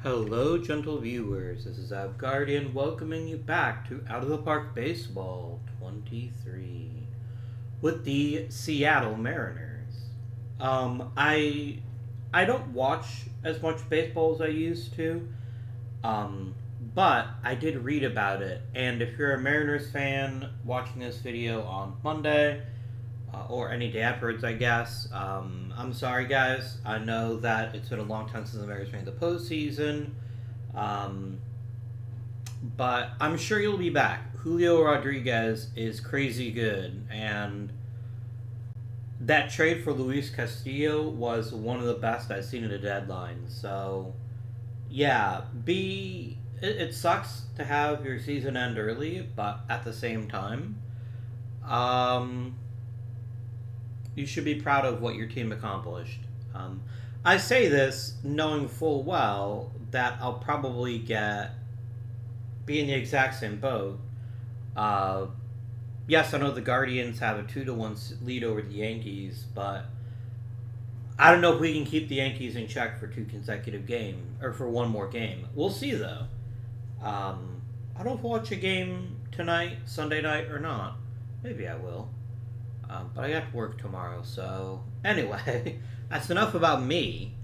Hello, gentle viewers. This is Guardian welcoming you back to Out of the Park Baseball 23 with the Seattle Mariners. I don't watch as much baseball as I used to, um, but I did read about it. And if you're a Mariners fan watching this video on Monday, or any day afterwards, I guess. I'm sorry, guys. I know that it's been a long time since the Mariners made the postseason, um, but I'm sure you'll be back. Julio Rodriguez is crazy good, and that trade for Luis Castillo was one of the best I've seen at a deadline. So, yeah, it sucks to have your season end early, but at the same time, um, you should be proud of what your team accomplished. Um, I say this knowing full well that I'll probably be in the exact same boat. Uh, yes, I know the Guardians have a 2-1 lead over the Yankees, but I don't know if we can keep the Yankees in check for two consecutive games or for one more game. We'll see though. I don't know if I'll watch a game tonight, Sunday night, or not. Maybe I will. But I got to work tomorrow, so anyway, that's enough about me.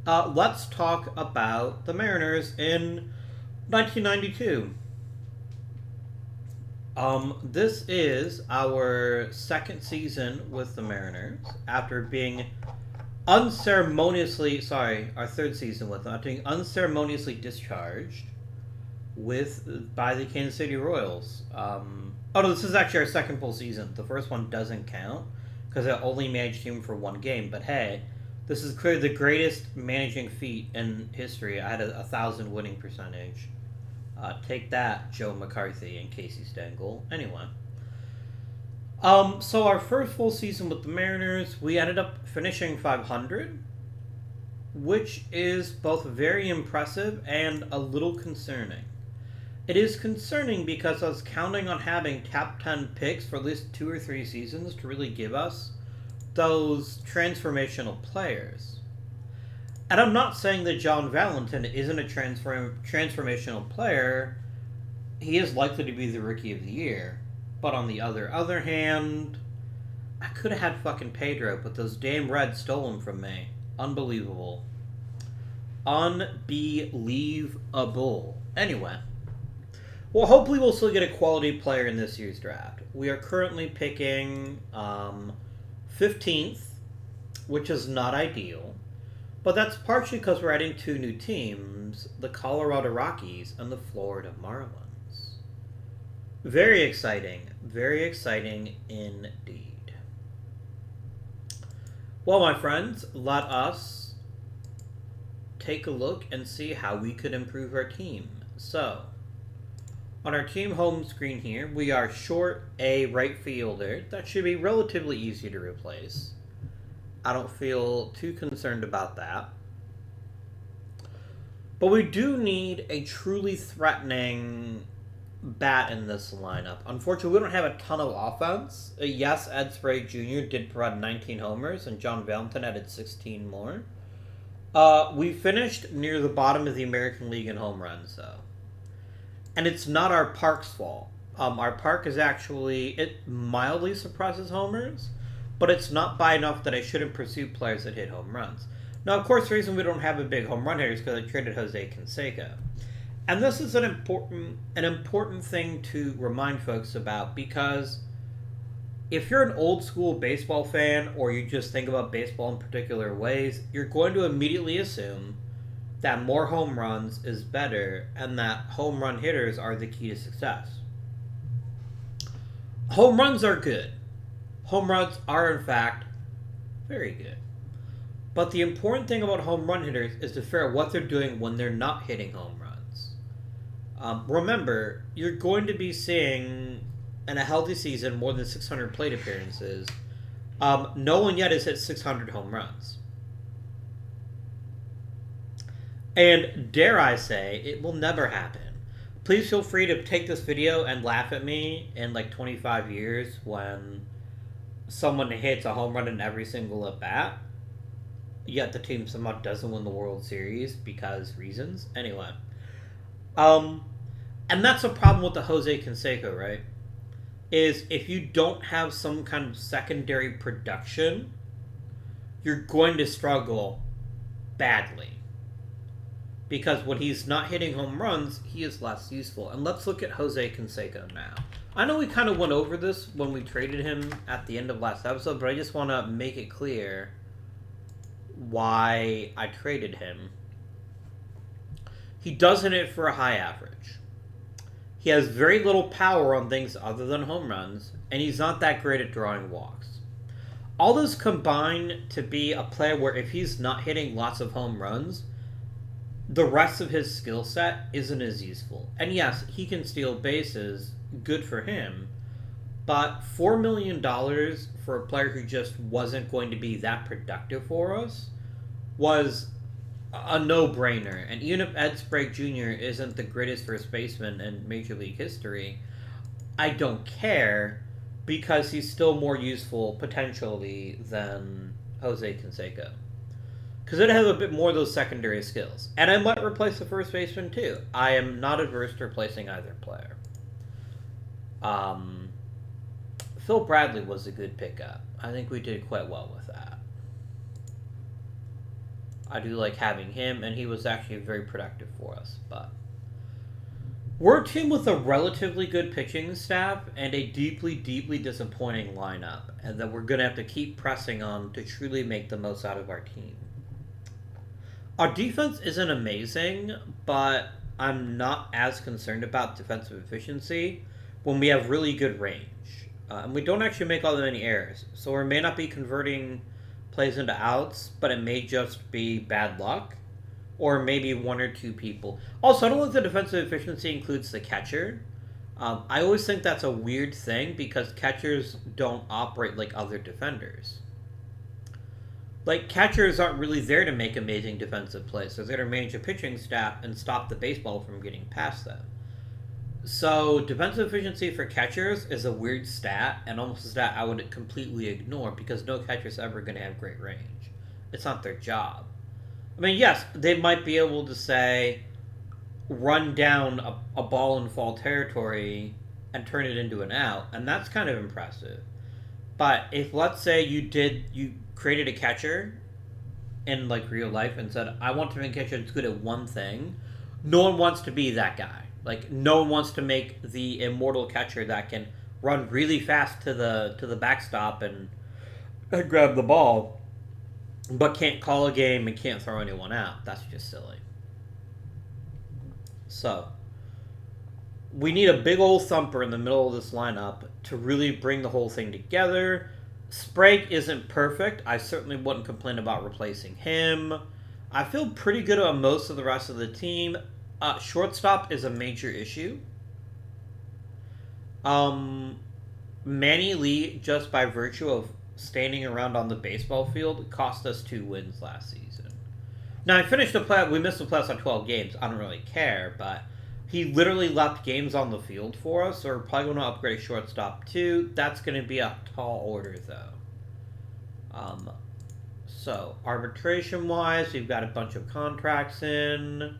Let's talk about the Mariners in 1992. This is our second season with the Mariners after being our third season with them, after being unceremoniously discharged by the Kansas City Royals. Oh no, this is actually our second full season. The first one doesn't count because I only managed him for one game. But hey, this is clearly the greatest managing feat in history. I had a 1,000 winning percentage. Take that, Joe McCarthy and Casey Stengel. Anyway, so our first full season with the Mariners, we ended up finishing 500, which is both very impressive and a little concerning. It is concerning because I was counting on having top 10 picks for at least 2 or 3 seasons to really give us those transformational players. And I'm not saying that John Valentin isn't a transformational player. He is likely to be the Rookie of the Year. But on the other hand, I could have had fucking Pedro, but those damn Reds stole him from me. Unbelievable. Unbelievable. Anyway. Well, hopefully we'll still get a quality player in this year's draft. We are currently picking 15th, which is not ideal. But that's partially because we're adding 2 new teams, the Colorado Rockies and the Florida Marlins. Very exciting. Very exciting indeed. Well, my friends, let us take a look and see how we could improve our team. So, on our team home screen here, we are short a right fielder. That should be relatively easy to replace. I don't feel too concerned about that. But we do need a truly threatening bat in this lineup. Unfortunately, we don't have a ton of offense. Yes, Ed Sprague Jr. did provide 19 homers, and John Valentin added 16 more. We finished near the bottom of the American League in home runs, though. And it's not our park's fault. Our park is it mildly suppresses homers, but it's not by enough that I shouldn't pursue players that hit home runs. Now, of course, the reason we don't have a big home run hitter is because I traded Jose Canseco. And this is an important thing to remind folks about, because if you're an old school baseball fan or you just think about baseball in particular ways, you're going to immediately assume that more home runs is better and that home run hitters are the key to success. Home runs are good. Home runs are, in fact, very good. But the important thing about home run hitters is to figure out what they're doing when they're not hitting home runs. Remember, you're going to be seeing, in a healthy season, more than 600 plate appearances. No one yet has hit 600 home runs. And dare I say, it will never happen. Please feel free to take this video and laugh at me in like 25 years when someone hits a home run in every single at bat. yet the team somehow doesn't win the World Series because reasons. Anyway, um, and that's a problem with the Jose Canseco, right? Is if you don't have some kind of secondary production, you're going to struggle badly. Because when he's not hitting home runs, he is less useful. And let's look at Jose Canseco now. I know we kind of went over this when we traded him at the end of last episode, but I just want to make it clear why I traded him. He does hit it for a high average. He has very little power on things other than home runs, and he's not that great at drawing walks. All those combine to be a player where if he's not hitting lots of home runs, the rest of his skill set isn't as useful. And yes, he can steal bases, good for him, but $4 million for a player who just wasn't going to be that productive for us was a no-brainer. And even if Ed Sprague Jr. isn't the greatest first baseman in Major League history, I don't care because he's still more useful potentially than Jose Canseco. Because it has a bit more of those secondary skills. And I might replace the first baseman too. I am not adverse to replacing either player. Phil Bradley was a good pickup. I think we did quite well with that. I do like having him, and he was actually very productive for us. But we're a team with a relatively good pitching staff and a deeply, deeply disappointing lineup, and that we're going to have to keep pressing on to truly make the most out of our team. Our defense isn't amazing, but I'm not as concerned about defensive efficiency when we have really good range. And we don't actually make all that many errors. So we may not be converting plays into outs, but it may just be bad luck. Or maybe one or two people. Also, I don't think the defensive efficiency includes the catcher. I always think that's a weird thing because catchers don't operate like other defenders. Like, catchers aren't really there to make amazing defensive plays. They're there to manage a pitching staff and stop the baseball from getting past them. So, defensive efficiency for catchers is a weird stat, and almost a stat I would completely ignore because no catcher's ever going to have great range. It's not their job. I mean, yes, they might be able to, say, run down a ball in foul territory and turn it into an out, and that's kind of impressive. But if, let's say, you created a catcher in, like, real life and said, I want to make a catcher that's good at one thing, no one wants to be that guy. Like, no one wants to make the immortal catcher that can run really fast to the backstop and grab the ball, but can't call a game and can't throw anyone out. That's just silly. So, we need a big old thumper in the middle of this lineup to really bring the whole thing together. Sprague isn't perfect. I certainly wouldn't complain about replacing him. I feel pretty good about most of the rest of the team. Shortstop is a major issue. Manny Lee, just by virtue of standing around on the baseball field, cost us 2 wins last season. Now, we missed the playoffs on 12 games. I don't really care, but he literally left games on the field for us, so we're probably going to upgrade shortstop too. That's going to be a tall order, though. So, arbitration-wise, we've got a bunch of contracts in.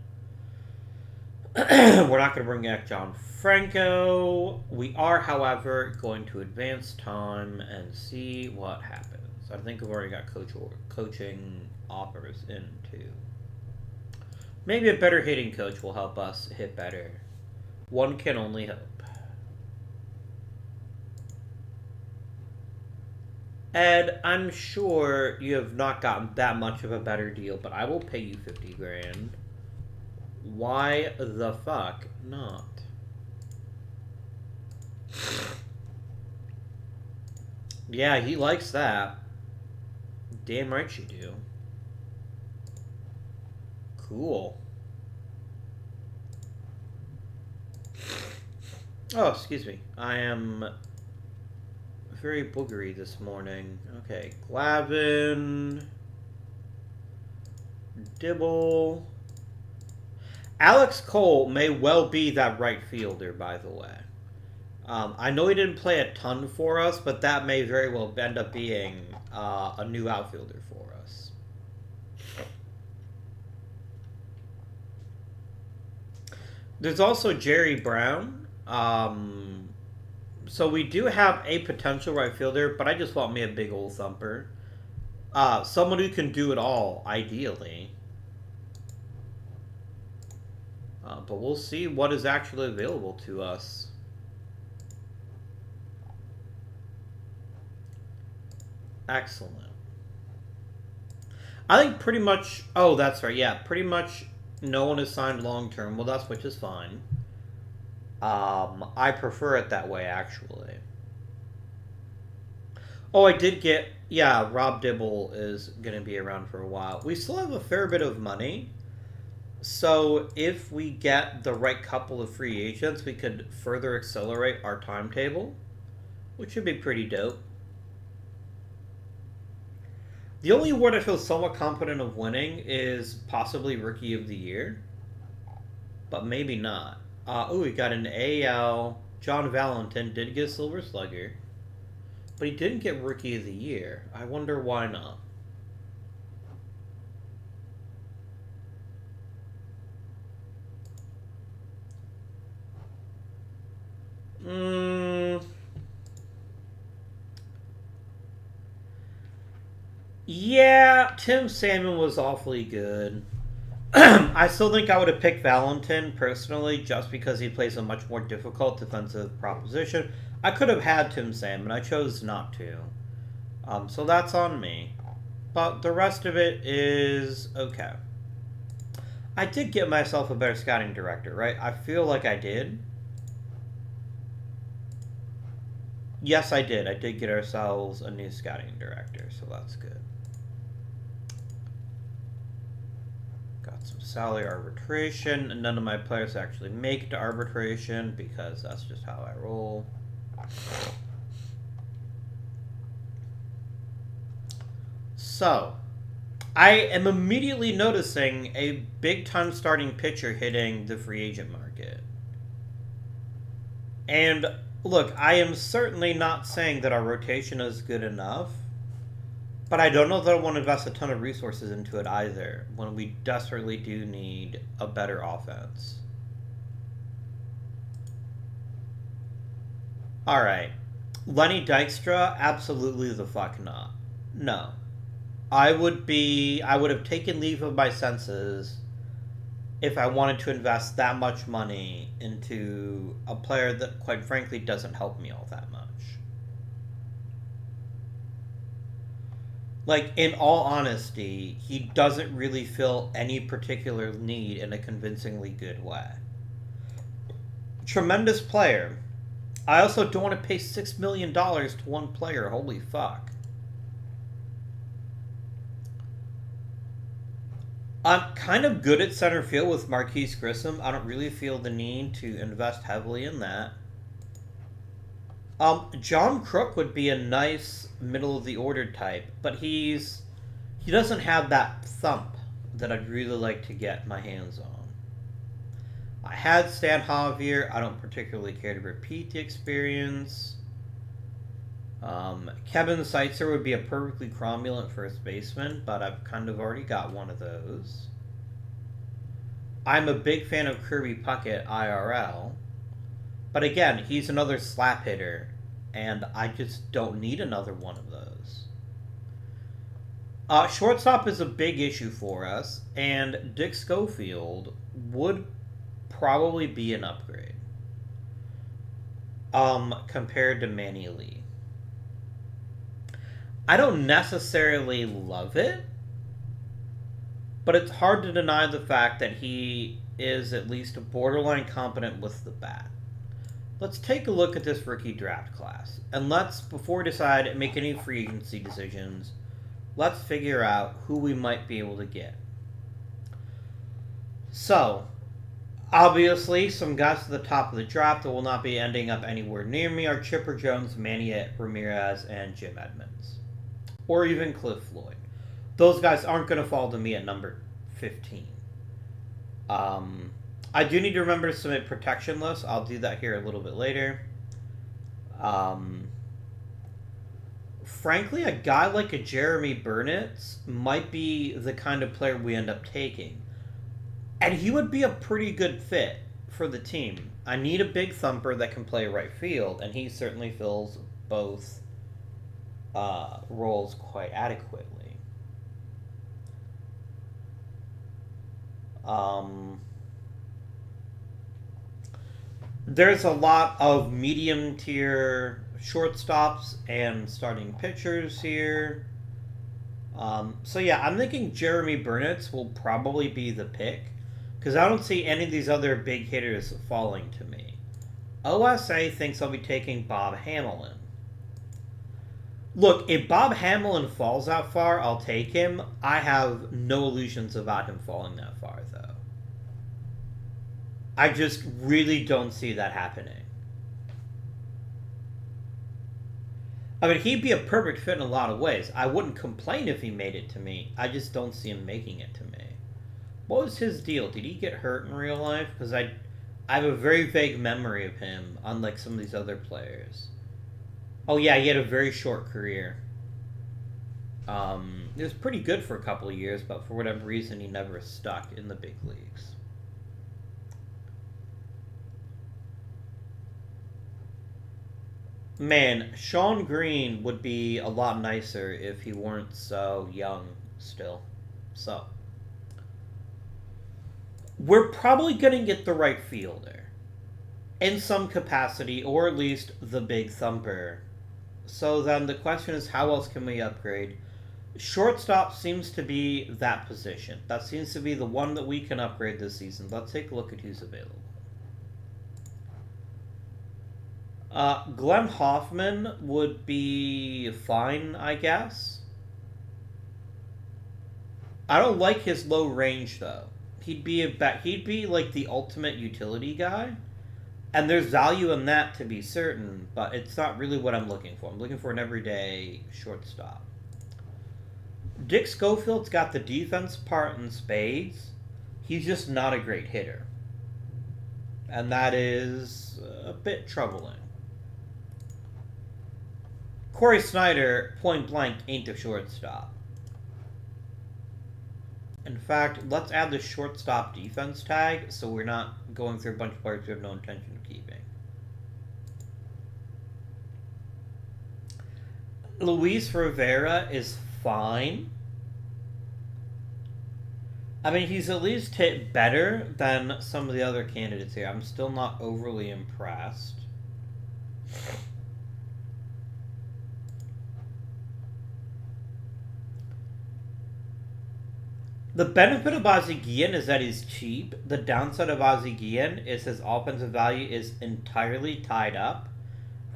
We're not going to bring back John Franco. We are, however, going to advance time and see what happens. I think we've already got coaching offers in, too. Maybe a better hitting coach will help us hit better. One can only hope. Ed, I'm sure you have not gotten that much of a better deal, but I will pay you 50 grand. Why the fuck not? Yeah, he likes that. Damn right you do. Cool. Oh, excuse me. I am very boogery this morning. Okay, Glavin. Dibble. Alex Cole may well be that right fielder, by the way. I know he didn't play a ton for us, but that may very well end up being a new outfielder for us. There's also Jerry Brown. So we do have a potential right fielder, but I just want me a big old thumper. Someone who can do it all, ideally. But we'll see what is actually available to us. Excellent. I think pretty much... Oh, that's right. Yeah, pretty much no one is signed long term. Well, that's which is fine. I prefer it that way, actually. Oh, I did get... Yeah, Rob Dibble is going to be around for a while. We still have a fair bit of money. So if we get the right couple of free agents, we could further accelerate our timetable, which would be pretty dope. The only award I feel somewhat confident of winning is possibly Rookie of the Year, but maybe not. We got an AL. John Valentin did get Silver Slugger, but he didn't get Rookie of the Year. I wonder why not. Yeah, Tim Salmon was awfully good. I still think I would have picked Valentin personally, just because he plays a much more difficult defensive proposition. I could have had Tim Salmon, I chose not to. So that's on me. But the rest of it is okay. I did get myself a better scouting director, right? I feel like I did. Yes, I did. I did get ourselves a new scouting director, so that's good. Got some salary arbitration. None of my players actually make it to arbitration because that's just how I roll. So, I am immediately noticing a big-time starting pitcher hitting the free agent market. And look, I am certainly not saying that our rotation is good enough, but I don't know that I want to invest a ton of resources into it either, when we desperately do need a better offense. Alright. Lenny Dykstra? Absolutely the fuck not. No. I would have taken leave of my senses if I wanted to invest that much money into a player that, quite frankly, doesn't help me all that much. Like, in all honesty, he doesn't really fill any particular need in a convincingly good way. Tremendous player. I also don't want to pay $6 million to one player. Holy fuck. I'm kind of good at center field with Marquise Grissom. I don't really feel the need to invest heavily in that. John Crook would be a nice middle of the order type, but he doesn't have that thump that I'd really like to get my hands on. I had Stan Javier. I don't particularly care to repeat the experience. Kevin Seitzer would be a perfectly cromulent first baseman, but I've kind of already got one of those. I'm a big fan of Kirby Puckett IRL, but again, he's another slap hitter, and I just don't need another one of those. Shortstop is a big issue for us, and Dick Schofield would probably be an upgrade compared to Manny Lee. I don't necessarily love it, but it's hard to deny the fact that he is at least borderline competent with the bat. Let's take a look at this rookie draft class, and let's, before we decide make any free agency decisions, let's figure out who we might be able to get. So, obviously, some guys at the top of the draft that will not be ending up anywhere near me are Chipper Jones, Manny Ramirez, and Jim Edmonds. Or even Cliff Floyd. Those guys aren't going to fall to me at number 15. I do need to remember to submit protection lists. I'll do that here a little bit later. Frankly, a guy like a Jeremy Burnitz might be the kind of player we end up taking. And he would be a pretty good fit. for the team. I need a big thumper that can play right field, and he certainly fills both roles quite adequately. There's a lot of medium tier shortstops and starting pitchers here. So yeah, I'm thinking Jeremy Burnitz will probably be the pick because I don't see any of these other big hitters falling to me. OSA thinks I'll be taking Bob Hamilton. Look, if Bob Hamilton falls that far, I'll take him. I have no illusions about him falling that far, though. I just really don't see that happening. I mean, he'd be a perfect fit in a lot of ways. I wouldn't complain if he made it to me. I just don't see him making it to me. What was his deal? Did he get hurt in real life? Because I have a very vague memory of him, unlike some of these other players. Oh yeah, he had a very short career. It was pretty good for a couple of years, but for whatever reason, he never stuck in the big leagues. Man, Sean Green would be a lot nicer if he weren't so young still. So, we're probably going to get the right fielder in some capacity, or at least the big thumper. So then the question is, how else can we upgrade? Shortstop seems to be that position. That seems to be the one that we can upgrade this season. Let's take a look at who's available. Glenn Hoffman would be fine, I guess. I don't like his low range though. He'd be like the ultimate utility guy, and there's value in that to be certain, but it's not really what I'm looking for. I'm looking for an everyday shortstop. Dick Schofield's got the defense part in spades. He's just not a great hitter, and that is a bit troubling. Corey Snyder, point blank, ain't a shortstop. In fact, let's add the shortstop defense tag so we're not going through a bunch of players we have no intention of keeping. Luis Rivera is fine. I mean, he's at least hit better than some of the other candidates here. I'm still not overly impressed. The benefit of Ozzie Guillen is that he's cheap. The downside of Ozzie Guillen is his offensive value is entirely tied up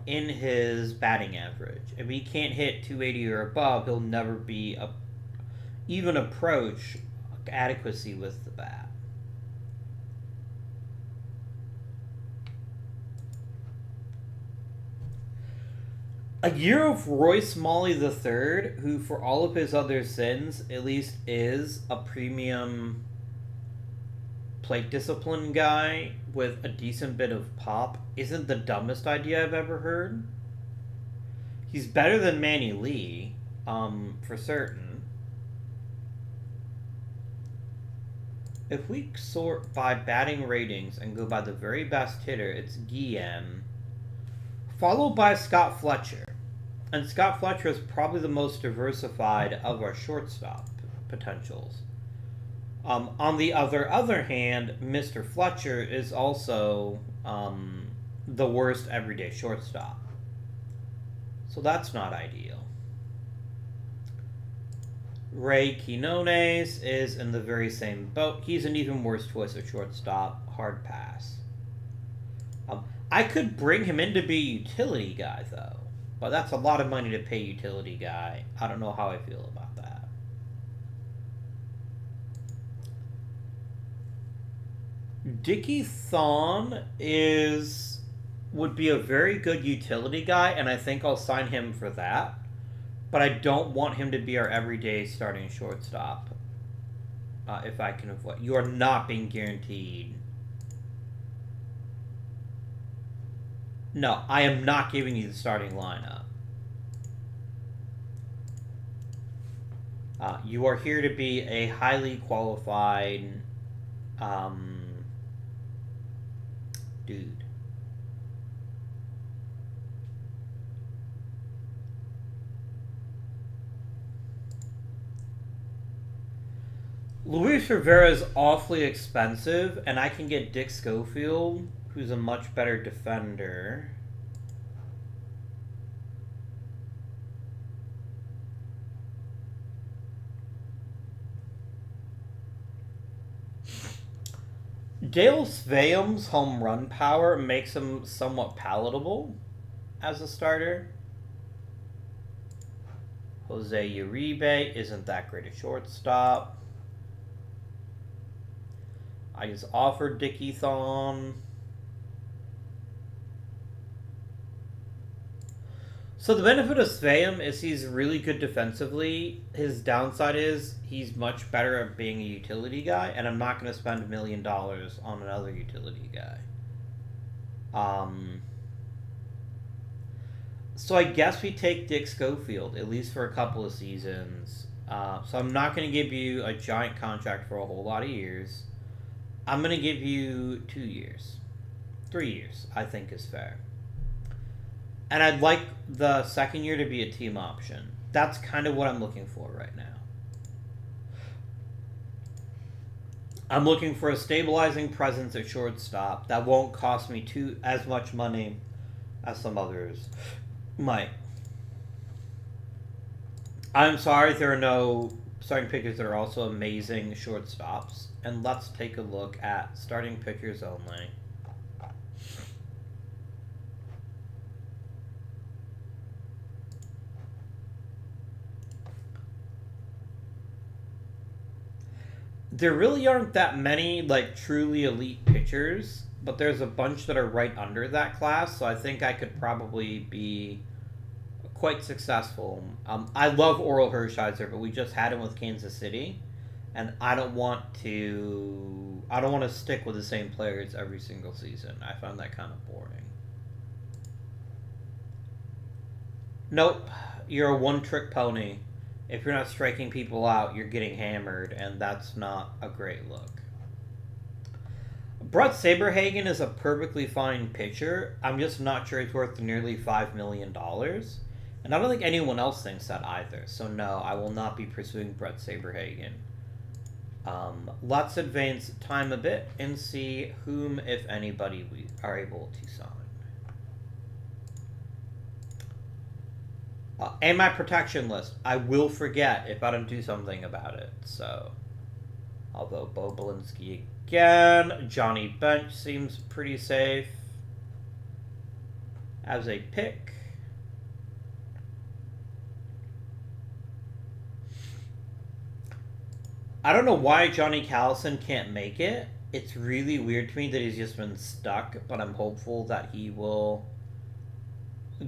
in his batting average. If he can't hit 280 or above, he'll never be even approach adequacy with the bat. A year of Royce Smalley III, who for all of his other sins, at least is a premium plate discipline guy with a decent bit of pop, isn't the dumbest idea I've ever heard. He's better than Manny Lee, for certain. If we sort by batting ratings and go by the very best hitter, it's Guillen, followed by Scott Fletcher. And Scott Fletcher is probably the most diversified of our shortstop potentials. On the other hand, Mr. Fletcher is also the worst everyday shortstop. So that's not ideal. Ray Quinones is in the very same boat. He's an even worse choice of shortstop. Hard pass. I could bring him in to be a utility guy, though. But that's a lot of money to pay utility guy. I don't know how I feel about that. Dickie Thon would be a very good utility guy, and I think I'll sign him for that. But I don't want him to be our everyday starting shortstop. If I can avoid. You are not being guaranteed. No, I am not giving you the starting lineup. You are here to be a highly qualified dude. Luis Rivera is awfully expensive, and I can get Dick Schofield, who's a much better defender. Dale Sveum's home run power makes him somewhat palatable as a starter. Jose Uribe isn't that great a shortstop. I just offered Dickie Thon. So the benefit of Sveum is he's really good defensively. His downside is he's much better at being a utility guy, and I'm not going to spend $1 million on another utility guy. So I guess we take Dick Schofield, at least for a couple of seasons. So I'm not going to give you a giant contract for a whole lot of years. I'm going to give you 2 years. 3 years, I think is fair. And I'd like the second year to be a team option. That's kind of what I'm looking for right now. I'm looking for a stabilizing presence at shortstop that won't cost me as much money as some others might. I'm sorry there are no starting pitchers that are also amazing shortstops. And let's take a look at starting pitchers only. There really aren't that many, like, truly elite pitchers, but there's a bunch that are right under that class, so I think I could probably be quite successful. I love Oral Hershiser, but we just had him with Kansas City, and I don't want to stick with the same players every single season. I find that kind of boring. Nope, you're a one-trick pony. If you're not striking people out, you're getting hammered, and that's not a great look. Brett Saberhagen is a perfectly fine pitcher. I'm just not sure he's worth nearly $5 million. And I don't think anyone else thinks that either. So no, I will not be pursuing Brett Saberhagen. Let's advance time a bit and see whom, if anybody, we are able to sign. And my protection list. I will forget if I don't do something about it. So, although Bo Belinsky again, Johnny Bench seems pretty safe as a pick. I don't know why Johnny Callison can't make it. It's really weird to me that he's just been stuck, but I'm hopeful that he will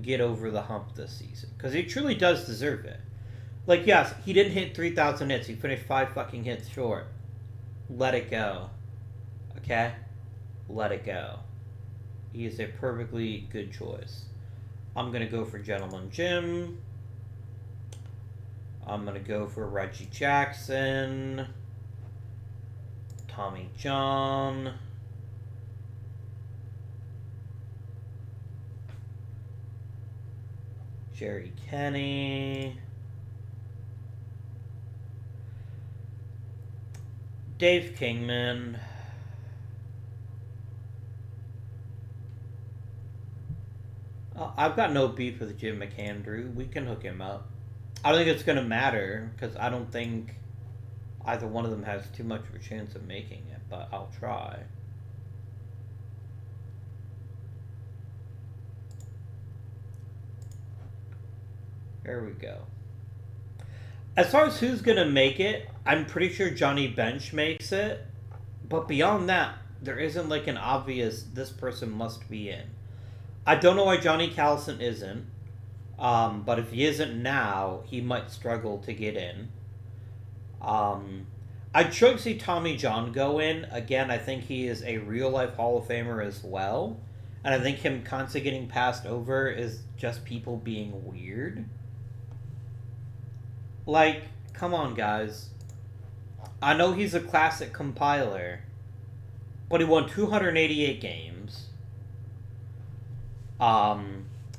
get over the hump this season, because he truly does deserve it. Like, yes, he didn't hit 3,000 hits. He finished 5 fucking hits short. Let it go. Okay? Let it go. He is a perfectly good choice. I'm going to go for Gentleman Jim. I'm going to go for Reggie Jackson. Tommy John. Jerry Kenny. Dave Kingman. I've got no beef with Jim McAndrew. We can hook him up. I don't think it's going to matter, because I don't think either one of them has too much of a chance of making it, but I'll try. There we go. As far as who's going to make it, I'm pretty sure Johnny Bench makes it. But beyond that, there isn't like an obvious, this person must be in. I don't know why Johnny Callison isn't. But if he isn't now, he might struggle to get in. I'd sure see Tommy John go in. Again, I think he is a real-life Hall of Famer as well. And I think him constantly getting passed over is just people being weird. Like, come on, guys. I know he's a classic compiler, but he won 288 games.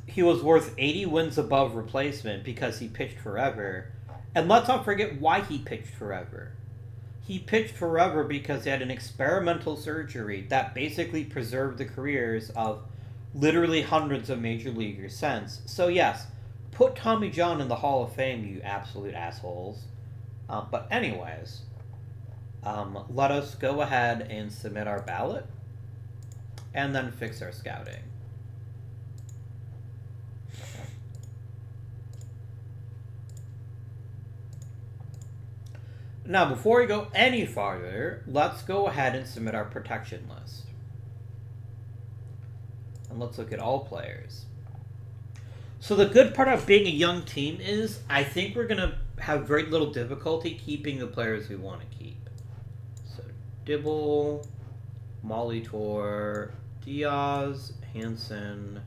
He was worth 80 wins above replacement because he pitched forever. And let's not forget why he pitched forever. He pitched forever because he had an experimental surgery that basically preserved the careers of literally hundreds of major leaguers since. So, yes, put Tommy John in the Hall of Fame, you absolute assholes. But, anyways, let us go ahead and submit our ballot and then fix our scouting. Now, before we go any farther, let's go ahead and submit our protection list. And let's look at all players. So the good part of being a young team is I think we're going to have very little difficulty keeping the players we want to keep. So Dibble, Molitor, Diaz, Hansen,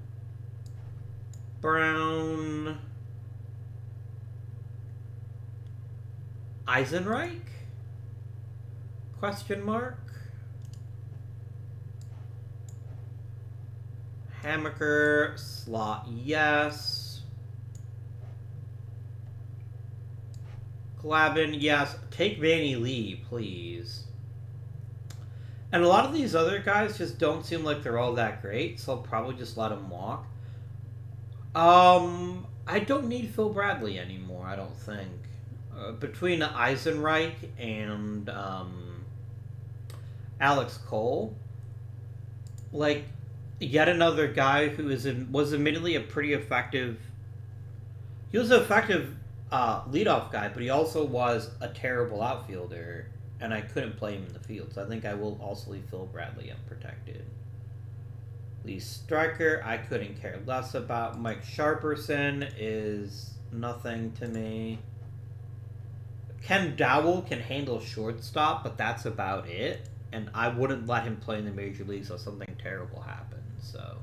Brown, Eisenreich? Question mark? Hammaker, slot, yes. Glavin, yes. Take Vanny Lee, please. And a lot of these other guys just don't seem like they're all that great, so I'll probably just let them walk. I don't need Phil Bradley anymore, I don't think. Between Eisenreich and Alex Cole, like, yet another guy who was admittedly a pretty effective. He was an effective leadoff guy, but he also was a terrible outfielder, and I couldn't play him in the field. So I think I will also leave Phil Bradley unprotected. Lee Striker, I couldn't care less about. Mike Sharperson is nothing to me. Ken Dowell can handle shortstop, but that's about it. And I wouldn't let him play in the major leagues if something terrible happens. So,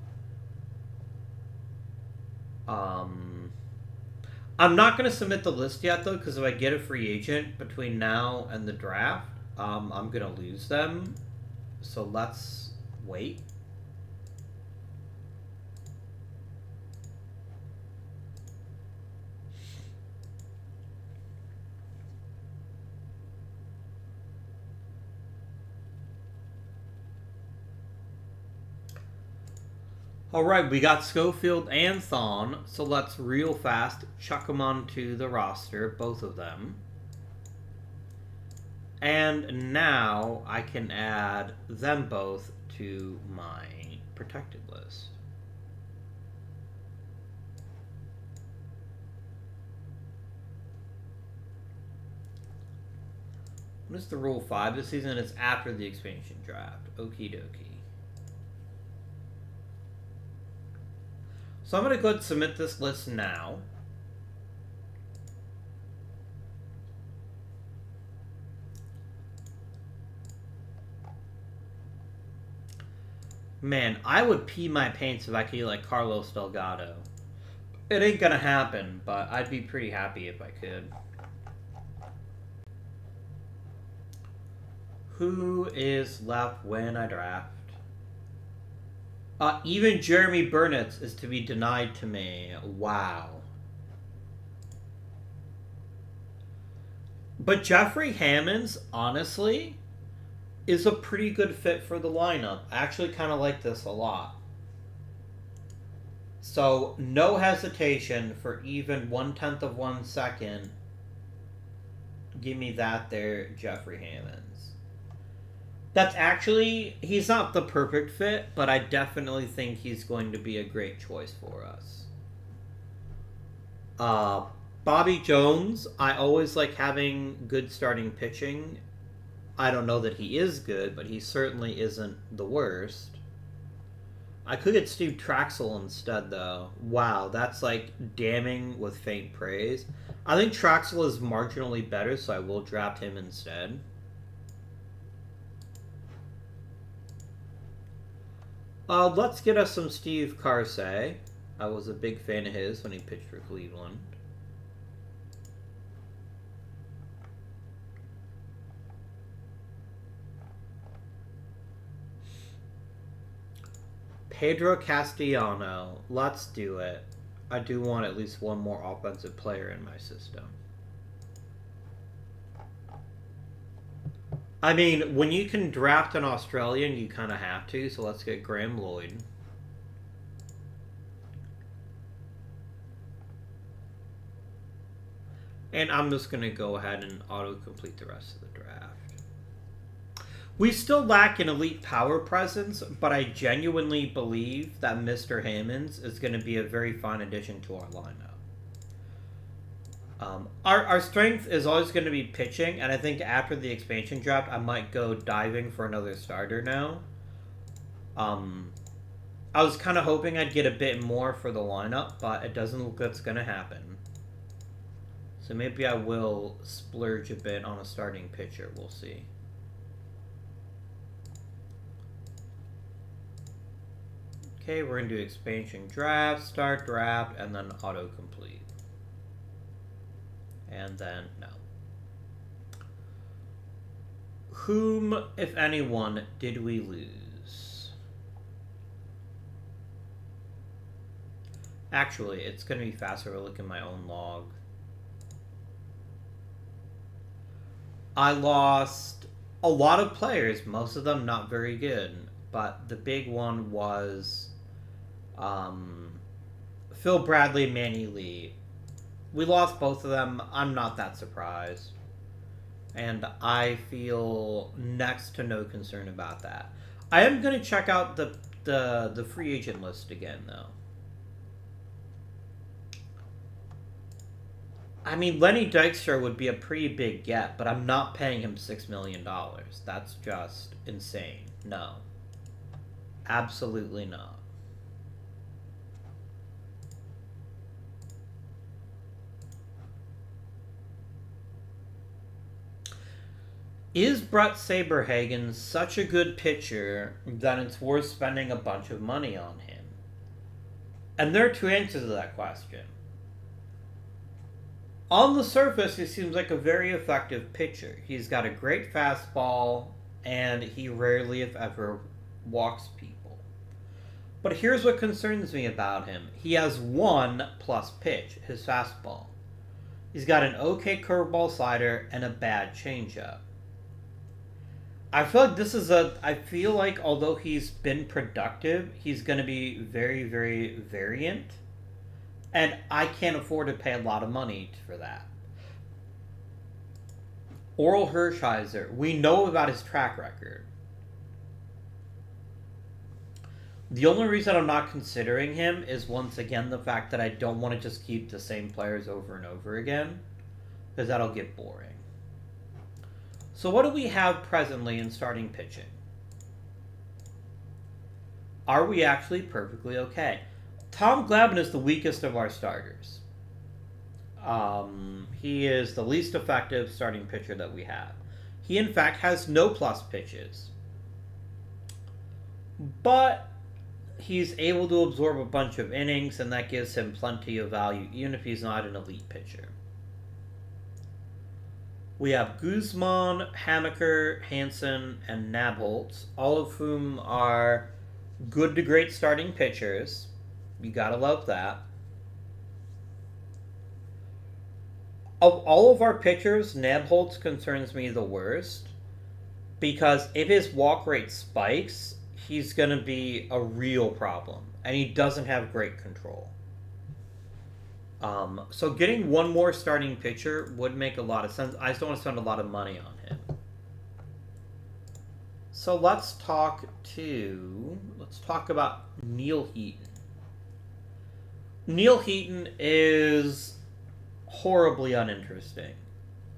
I'm not going to submit the list yet, though, because if I get a free agent between now and the draft, I'm going to lose them. So let's wait. Alright, we got Schofield and Thon, so let's real fast chuck them onto the roster, both of them. And now I can add them both to my protected list. What is the Rule 5 this season? It's after the expansion draft. Okie dokie. So I'm going to go ahead and submit this list now. Man, I would pee my pants if I could get like Carlos Delgado. It ain't going to happen, but I'd be pretty happy if I could. Who is left when I draft? Even Jeremy Burnitz is to be denied to me. Wow. But Jeffrey Hammonds, honestly, is a pretty good fit for the lineup. I actually kind of like this a lot. So, no hesitation for even 1/10 of 1 second. Give me that there, Jeffrey Hammonds. That's actually, he's not the perfect fit, but I definitely think he's going to be a great choice for us. Bobby Jones, I always like having good starting pitching. I don't know that he is good, but he certainly isn't the worst. I could get Steve Traxel instead, though. Wow, that's like damning with faint praise. I think Traxel is marginally better, so I will draft him instead. Let's get us some Steve Carsey. I was a big fan of his when he pitched for Cleveland. Pedro Castellano. Let's do it. I do want at least one more offensive player in my system. I mean, when you can draft an Australian, you kind of have to, so let's get Graham Lloyd. And I'm just going to go ahead and auto-complete the rest of the draft. We still lack an elite power presence, but I genuinely believe that Mr. Hammonds is going to be a very fine addition to our lineup. Our strength is always going to be pitching, and I think after the expansion draft, I might go diving for another starter now. I was kind of hoping I'd get a bit more for the lineup, but it doesn't look like it's going to happen. So maybe I will splurge a bit on a starting pitcher. We'll see. Okay, we're going to do expansion draft, start draft, and then autocomplete. And then, no. Whom, if anyone, did we lose? Actually, it's going to be faster to look at my own log. I lost a lot of players, most of them not very good. But the big one was Phil Bradley, Manny Lee. We lost both of them. I'm not that surprised. And I feel next to no concern about that. I am going to check out the free agent list again, though. I mean, Lenny Dykstra would be a pretty big get, but I'm not paying him $6 million. That's just insane. No. Absolutely not. Is Brett Saberhagen such a good pitcher that it's worth spending a bunch of money on him? And there are two answers to that question. On the surface, he seems like a very effective pitcher. He's got a great fastball, and he rarely, if ever, walks people. But here's what concerns me about him. He has one plus pitch, his fastball. He's got an okay curveball slider and a bad changeup. I feel like although he's been productive, he's going to be very, very variant. And I can't afford to pay a lot of money for that. Oral Hershiser, we know about his track record. The only reason I'm not considering him is, once again, the fact that I don't want to just keep the same players over and over again, because that'll get boring. So what do we have presently in starting pitching? Are we actually perfectly okay? Tom Glavine is the weakest of our starters. He is the least effective starting pitcher that we have. He, in fact, has no plus pitches. But he's able to absorb a bunch of innings, and that gives him plenty of value, even if he's not an elite pitcher. We have Guzman, Hamaker, Hansen, and Nabholz, all of whom are good to great starting pitchers. You gotta love that. Of all of our pitchers, Nabholz concerns me the worst, because if his walk rate spikes, he's gonna be a real problem, and he doesn't have great control. So getting one more starting pitcher would make a lot of sense. I just don't want to spend a lot of money on him. So let's talk about Neil Heaton. Neil Heaton is horribly uninteresting.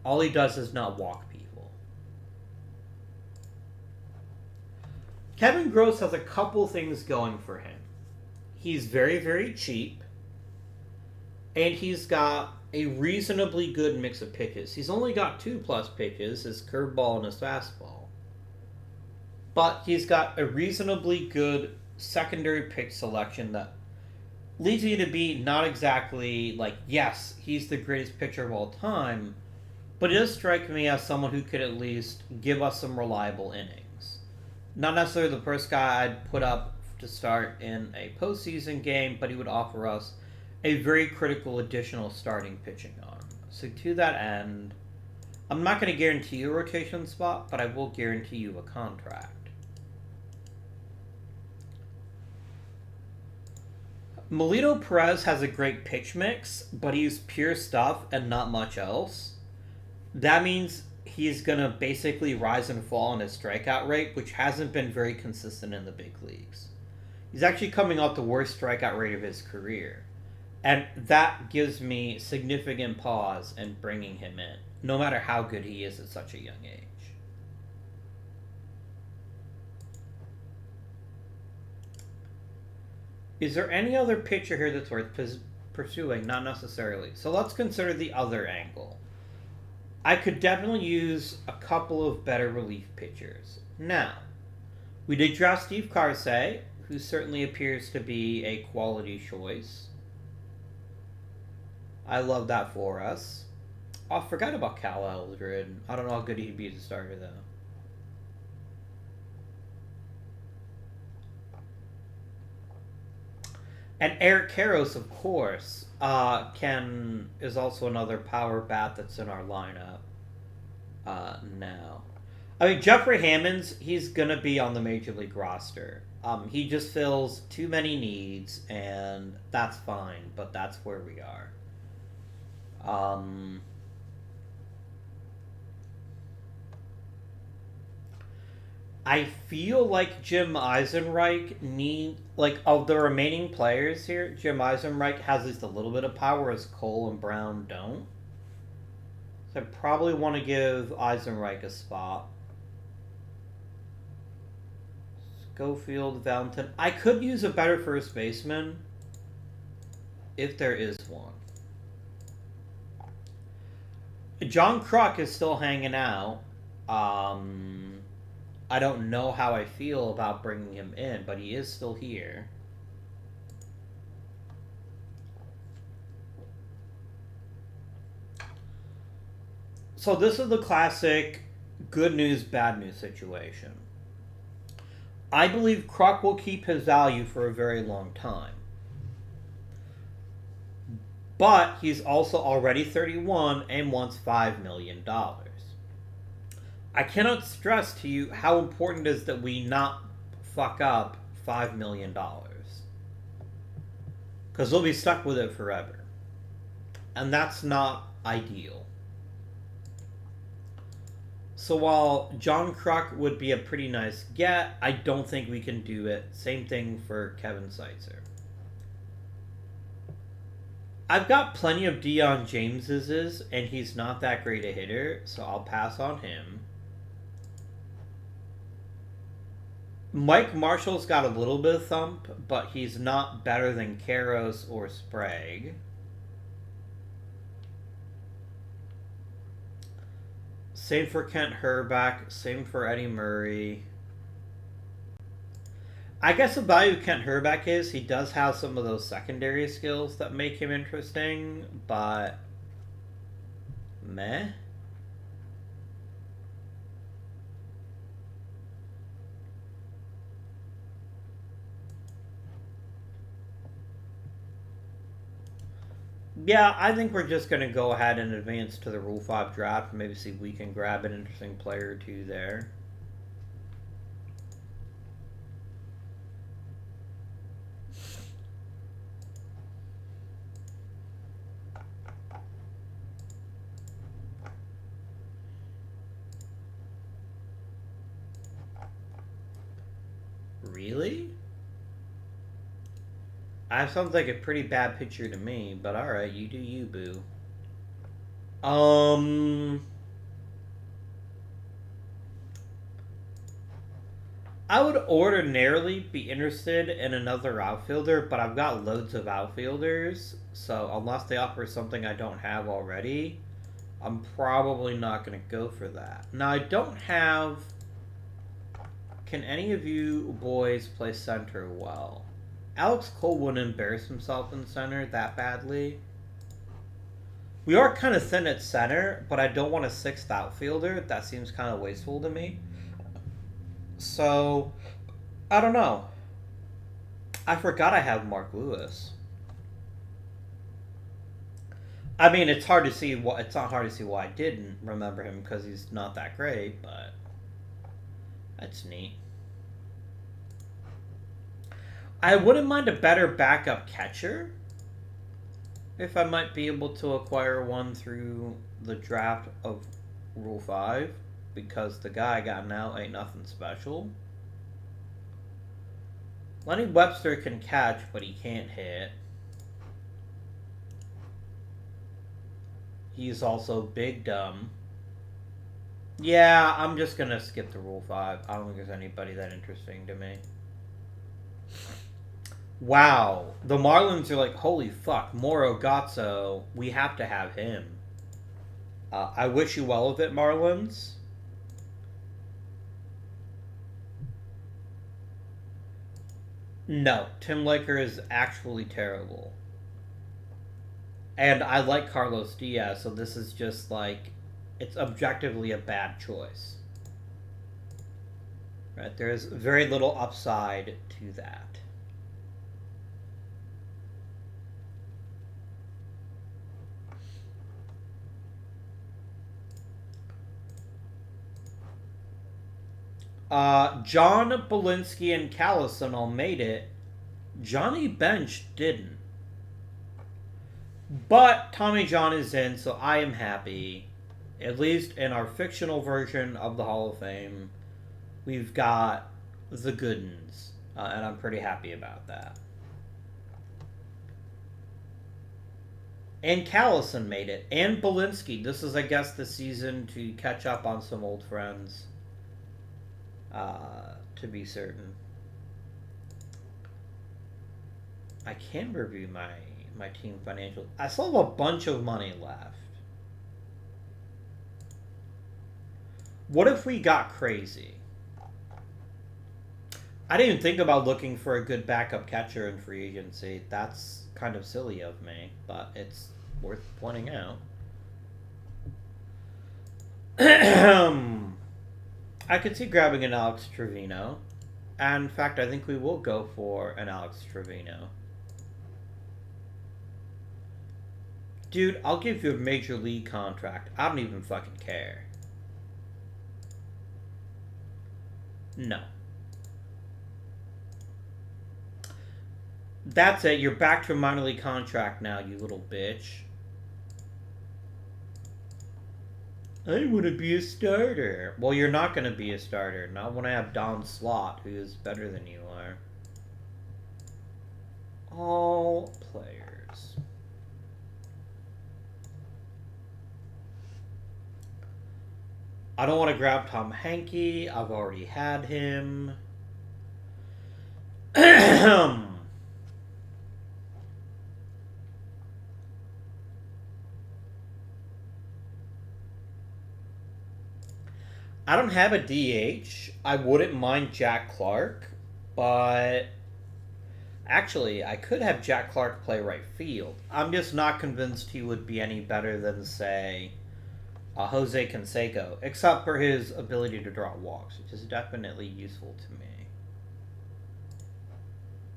All he does is not walk people. Kevin Gross has a couple things going for him. He's very, very cheap. And he's got a reasonably good mix of pitches. He's only got 2 plus pitches, his curveball and his fastball. But he's got a reasonably good secondary pitch selection that leads you to be not exactly like, yes, he's the greatest pitcher of all time, but it does strike me as someone who could at least give us some reliable innings. Not necessarily the first guy I'd put up to start in a postseason game, but he would offer us a very critical additional starting pitching arm. So to that end, I'm not going to guarantee you a rotation spot, but I will guarantee you a contract. Melito Perez has a great pitch mix, but he's pure stuff and not much else. That means he's going to basically rise and fall in his strikeout rate, which hasn't been very consistent in the big leagues. He's actually coming off the worst strikeout rate of his career. And that gives me significant pause in bringing him in, no matter how good he is at such a young age. Is there any other pitcher here that's worth pursuing? Not necessarily. So let's consider the other angle. I could definitely use a couple of better relief pitchers. Now, we did draft Steve Carsey, who certainly appears to be a quality choice. I love that for us. Oh, I forgot about Cal Eldred. I don't know how good he'd be as a starter, though. And Eric Karros, of course, is also another power bat that's in our lineup now. I mean, Jeffrey Hammonds, he's going to be on the Major League roster. He just fills too many needs, and that's fine, but that's where we are. I feel like Jim Eisenreich of the remaining players here, Jim Eisenreich has at least a little bit of power as Cole and Brown don't. So I probably want to give Eisenreich a spot. Schofield, Valentin. I could use a better first baseman if there is one. John Kruk is still hanging out. I don't know how I feel about bringing him in, but he is still here. So this is the classic good news, bad news situation. I believe Kruk will keep his value for a very long time. But he's also already 31 and wants $5 million. I cannot stress to you how important it is that we not fuck up $5 million. Because we'll be stuck with it forever. And that's not ideal. So while John Kruk would be a pretty nice get, I don't think we can do it. Same thing for Kevin Seitzer. I've got plenty of Deion James's, and he's not that great a hitter, so I'll pass on him. Mike Marshall's got a little bit of thump, but he's not better than Karros or Sprague. Same for Kent Herbeck, same for Eddie Murray. I guess the value of Kent Herbeck is he does have some of those secondary skills that make him interesting, but meh. Yeah, I think we're just going to go ahead and advance to the Rule 5 draft and maybe see if we can grab an interesting player or two there. Really? That sounds like a pretty bad picture to me, but alright, you do you, boo. I would ordinarily be interested in another outfielder, but I've got loads of outfielders, so unless they offer something I don't have already, I'm probably not going to go for that. Now, I don't have... Can any of you boys play center well? Alex Cole wouldn't embarrass himself in center that badly. We are kind of thin at center, but I don't want a sixth outfielder. That seems kind of wasteful to me. So, I don't know. I forgot I have Mark Lewis. I mean, it's hard to see what it's not hard to see why I didn't remember him because he's not that great, but that's neat. I wouldn't mind a better backup catcher if I might be able to acquire one through the draft of Rule 5 because the guy I got now ain't nothing special. Lenny Webster can catch, but he can't hit. He's also big dumb. Yeah, I'm just gonna skip the Rule 5. I don't think there's anybody that interesting to me. Wow. The Marlins are like, holy fuck, Moro Gazzo, we have to have him. I wish you well with it, Marlins. No, Tim Laker is actually terrible. And I like Carlos Diaz, so this is just like, it's objectively a bad choice. Right? There's very little upside to that. John Belinsky and Callison all made it. Johnny Bench didn't. But Tommy John is in, so I am happy. At least in our fictional version of the Hall of Fame, we've got the good ones. And I'm pretty happy about that. And Callison made it. And Belinsky. This is, I guess, the season to catch up on some old friends. To be certain. I can review my team financial. I still have a bunch of money left. What if we got crazy? I didn't even think about looking for a good backup catcher in free agency. That's kind of silly of me, but it's worth pointing out. I could see grabbing an Alex Trevino. And in fact, I think we will go for an Alex Trevino. Dude, I'll give you a major league contract. I don't even fucking care. No. That's it. You're back to a minor league contract now, you little bitch. I want to be a starter. Well, you're not going to be a starter. Not when I have Don Slott, who is better than you are. All players. I don't want to grab Tom Hankey. I've already had him. I don't have a DH. I wouldn't mind Jack Clark, but actually, I could have Jack Clark play right field. I'm just not convinced he would be any better than, say, Jose Canseco, except for his ability to draw walks, which is definitely useful to me.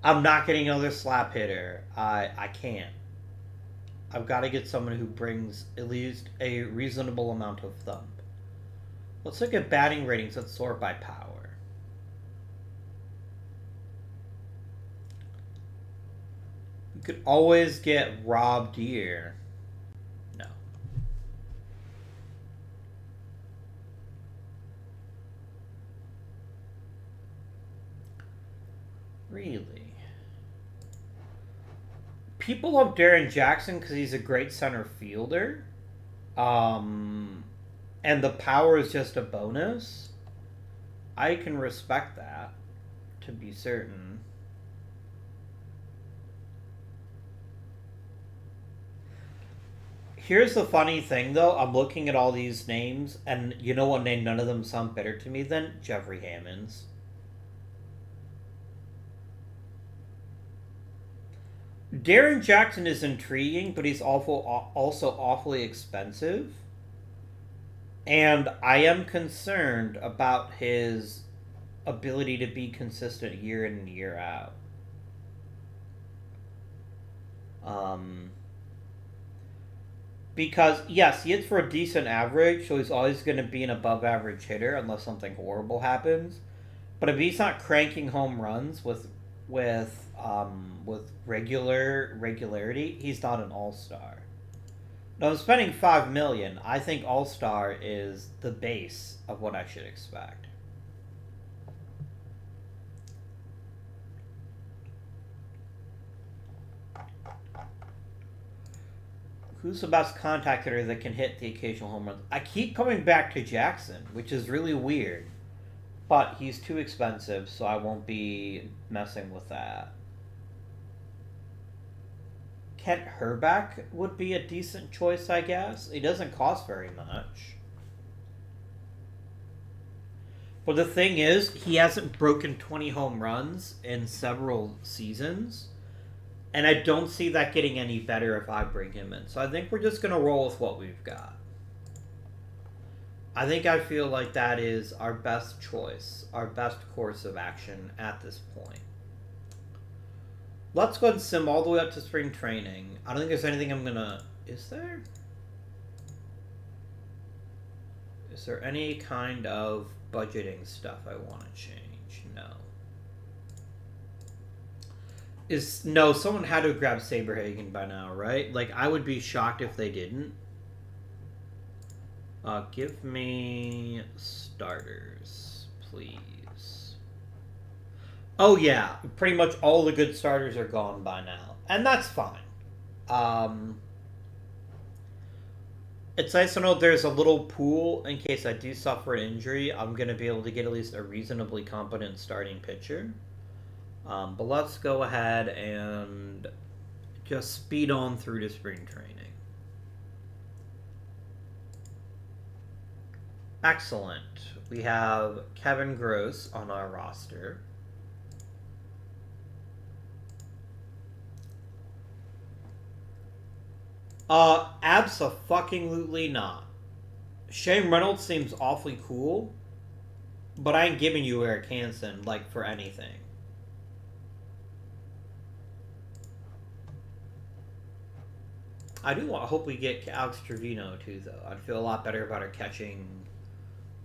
I'm not getting another slap hitter. I can't. I've got to get someone who brings at least a reasonable amount of thump. Let's look at batting ratings. Let's sort by power. You could always get Rob Deere. No. Really? People love Darren Jackson because he's a great center fielder. And the power is just a bonus. I can respect that, to be certain. Here's the funny thing, though. I'm looking at all these names, and you know what name? None of them sound better to me than Jeffrey Hammonds. Darren Jackson is intriguing, but he's also awfully expensive. And I am concerned about his ability to be consistent year in and year out. Um, because, yes, he hits for a decent average, so he's always going to be an above average hitter unless something horrible happens. But if he's not cranking home runs with regularity, he's not an all star. Now I'm spending $5 million. I think all star is the base of what I should expect. Who's the best contact hitter that can hit the occasional home runs? I keep coming back to Jackson, which is really weird. But he's too expensive, so I won't be messing with that. Kent Herbeck would be a decent choice, I guess. He doesn't cost very much. But the thing is, he hasn't broken 20 home runs in several seasons. And I don't see that getting any better if I bring him in. So I think we're just going to roll with what we've got. I feel like that is our best choice, our best course of action at this point. Let's go ahead and sim all the way up to spring training. I don't think there's anything I'm going to... Is there? Is there any kind of budgeting stuff I want to change? No. No, someone had to grab Saberhagen by now, right? Like, I would be shocked if they didn't. Give me starters, please. Oh, yeah. Pretty much all the good starters are gone by now. And that's fine. It's nice to know there's a little pool in case I do suffer an injury. I'm going to be able to get at least a reasonably competent starting pitcher. But let's go ahead and just speed on through to spring training. Excellent. We have Kevin Gross on our roster. Abso-fucking-lutely not. Shane Reynolds seems awfully cool, but I ain't giving you Eric Hansen, like, for anything. I hope we get Alex Trevino, too, though. I'd feel a lot better about our catching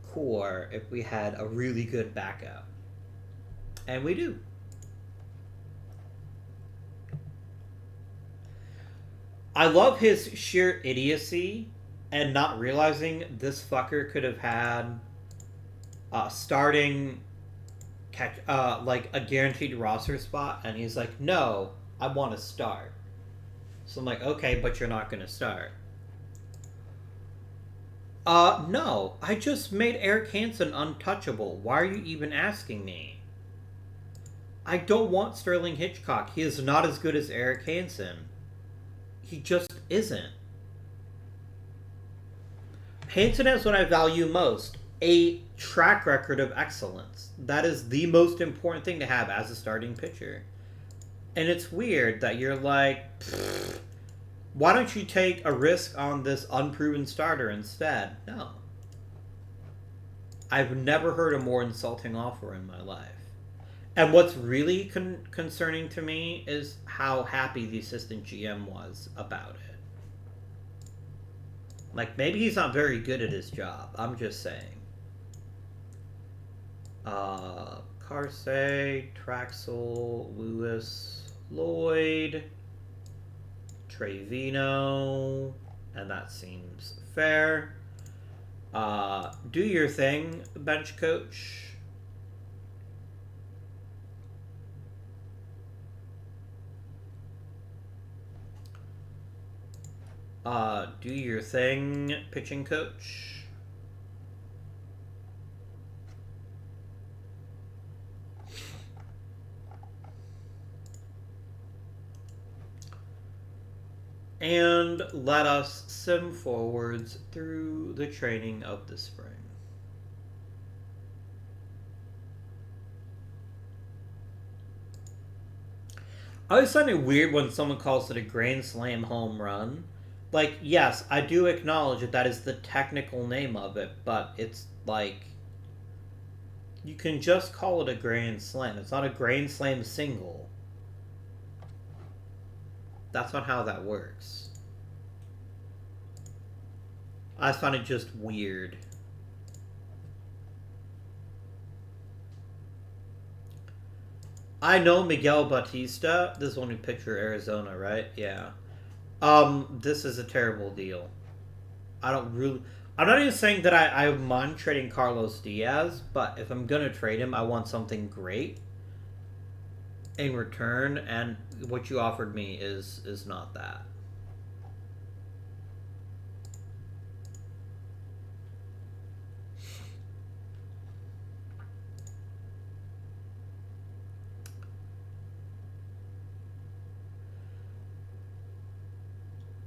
core if we had a really good backup. And we do. I love his sheer idiocy and not realizing this fucker could have had starting like a guaranteed roster spot, and he's like, no, I want to start. So I'm like, okay, but you're not going to start. No. I just made Eric Hansen untouchable. Why are you even asking me? I don't want Sterling Hitchcock. He is not as good as Eric Hansen. He just isn't. Hansen has what I value most. A track record of excellence. That is the most important thing to have as a starting pitcher. And it's weird that you're like, why don't you take a risk on this unproven starter instead? No. I've never heard a more insulting offer in my life. And what's really concerning to me is how happy the assistant GM was about it. Like, maybe he's not very good at his job. I'm just saying. Carsey, Traxel, Lewis, Lloyd, Trevino, and that seems fair. Do your thing, bench coach. Do your thing, pitching coach. And let us sim forwards through the training of the spring. I always find it weird when someone calls it a Grand Slam home run. Like, yes, I do acknowledge that that is the technical name of it, but it's like, you can just call it a Grand Slam. It's not a Grand Slam single. That's not how that works. I find it just weird. I know Miguel Bautista. This is one who picture Arizona, right? Yeah. This is a terrible deal. I don't really. I'm not even saying that I mind trading Carlos Diaz, but if I'm gonna trade him, I want something great in return, and what you offered me is not that.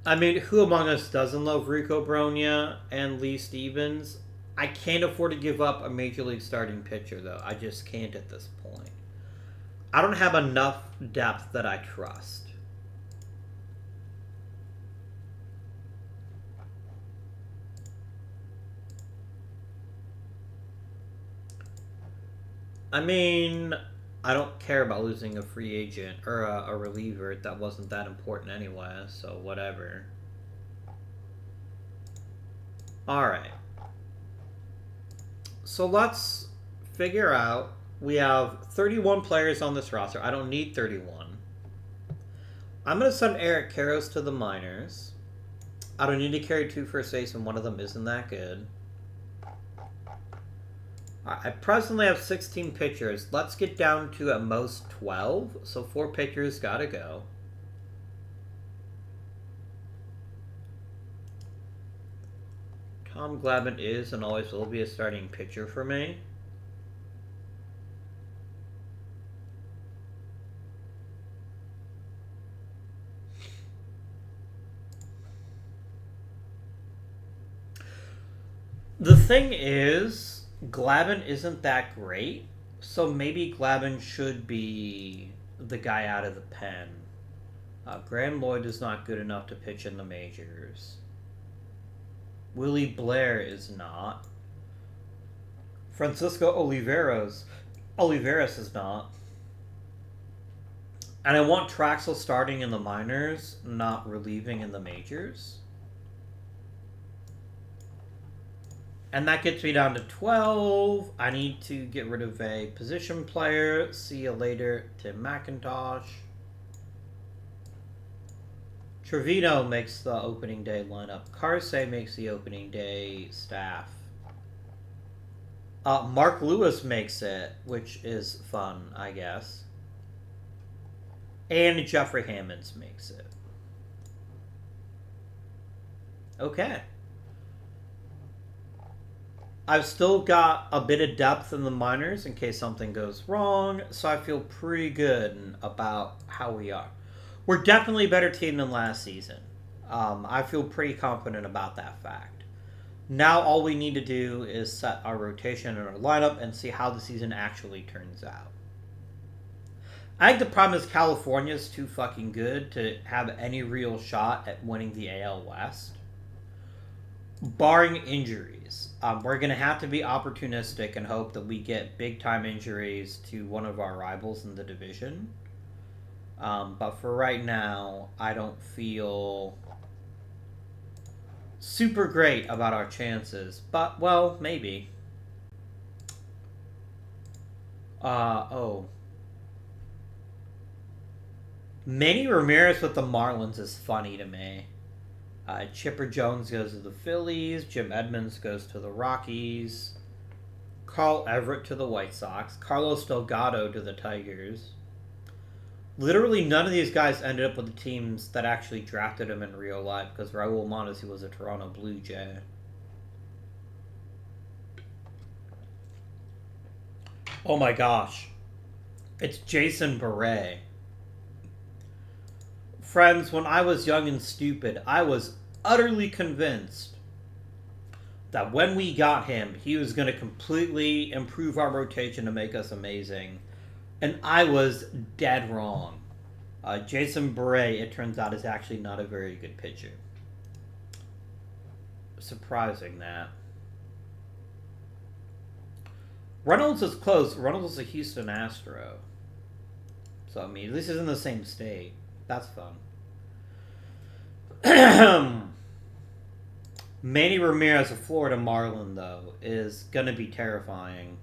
I mean, who among us doesn't love Rico Bronya and Lee Stevens? I can't afford to give up a major league starting pitcher, though. I just can't at this point. I don't have enough depth that I trust. I mean, I don't care about losing a free agent or a reliever. That wasn't that important anyway, so whatever. Alright. So let's figure out. We have 31 players on this roster. I don't need 31. I'm going to send Eric Karros to the minors. I don't need to carry 2 first base, and one of them isn't that good. I presently have 16 pitchers. Let's get down to at most 12. So 4 pitchers gotta go. Tom Glavine is and always will be a starting pitcher for me. The thing is, Glavine isn't that great, so maybe Glavine should be the guy out of the pen. Graham Lloyd is not good enough to pitch in the majors. Willie Blair is not. Francisco Oliveras is not. And I want Traxel starting in the minors, not relieving in the majors. And that gets me down to 12. I need to get rid of a position player. See you later, Tim McIntosh. Trevino makes the opening day lineup. Carsey makes the opening day staff. Mark Lewis makes it, which is fun, I guess. And Jeffrey Hammonds makes it. Okay. I've still got a bit of depth in the minors in case something goes wrong, so I feel pretty good about how we are. We're definitely a better team than last season. I feel pretty confident about that fact. Now all we need to do is set our rotation and our lineup and see how the season actually turns out. I think the problem is California is too fucking good to have any real shot at winning the AL West. Barring injuries, we're going to have to be opportunistic and hope that we get big-time injuries to one of our rivals in the division. But for right now, I don't feel super great about our chances. But, well, maybe. Manny Ramirez with the Marlins is funny to me. Chipper Jones goes to the Phillies. Jim Edmonds goes to the Rockies. Carl Everett to the White Sox. Carlos Delgado to the Tigers. Literally none of these guys ended up with the teams that actually drafted him in real life because Raul Mondesi was a Toronto Blue Jay. Oh my gosh. It's Jason Beret. Friends, when I was young and stupid, I was utterly convinced that when we got him, he was going to completely improve our rotation to make us amazing. And I was dead wrong. Jason Beret, it turns out, is actually not a very good pitcher. Surprising that. Reynolds is close. Reynolds is a Houston Astro. So, I mean, at least he's in the same state. That's fun. Manny Ramirez, a Florida Marlin, though, is going to be terrifying.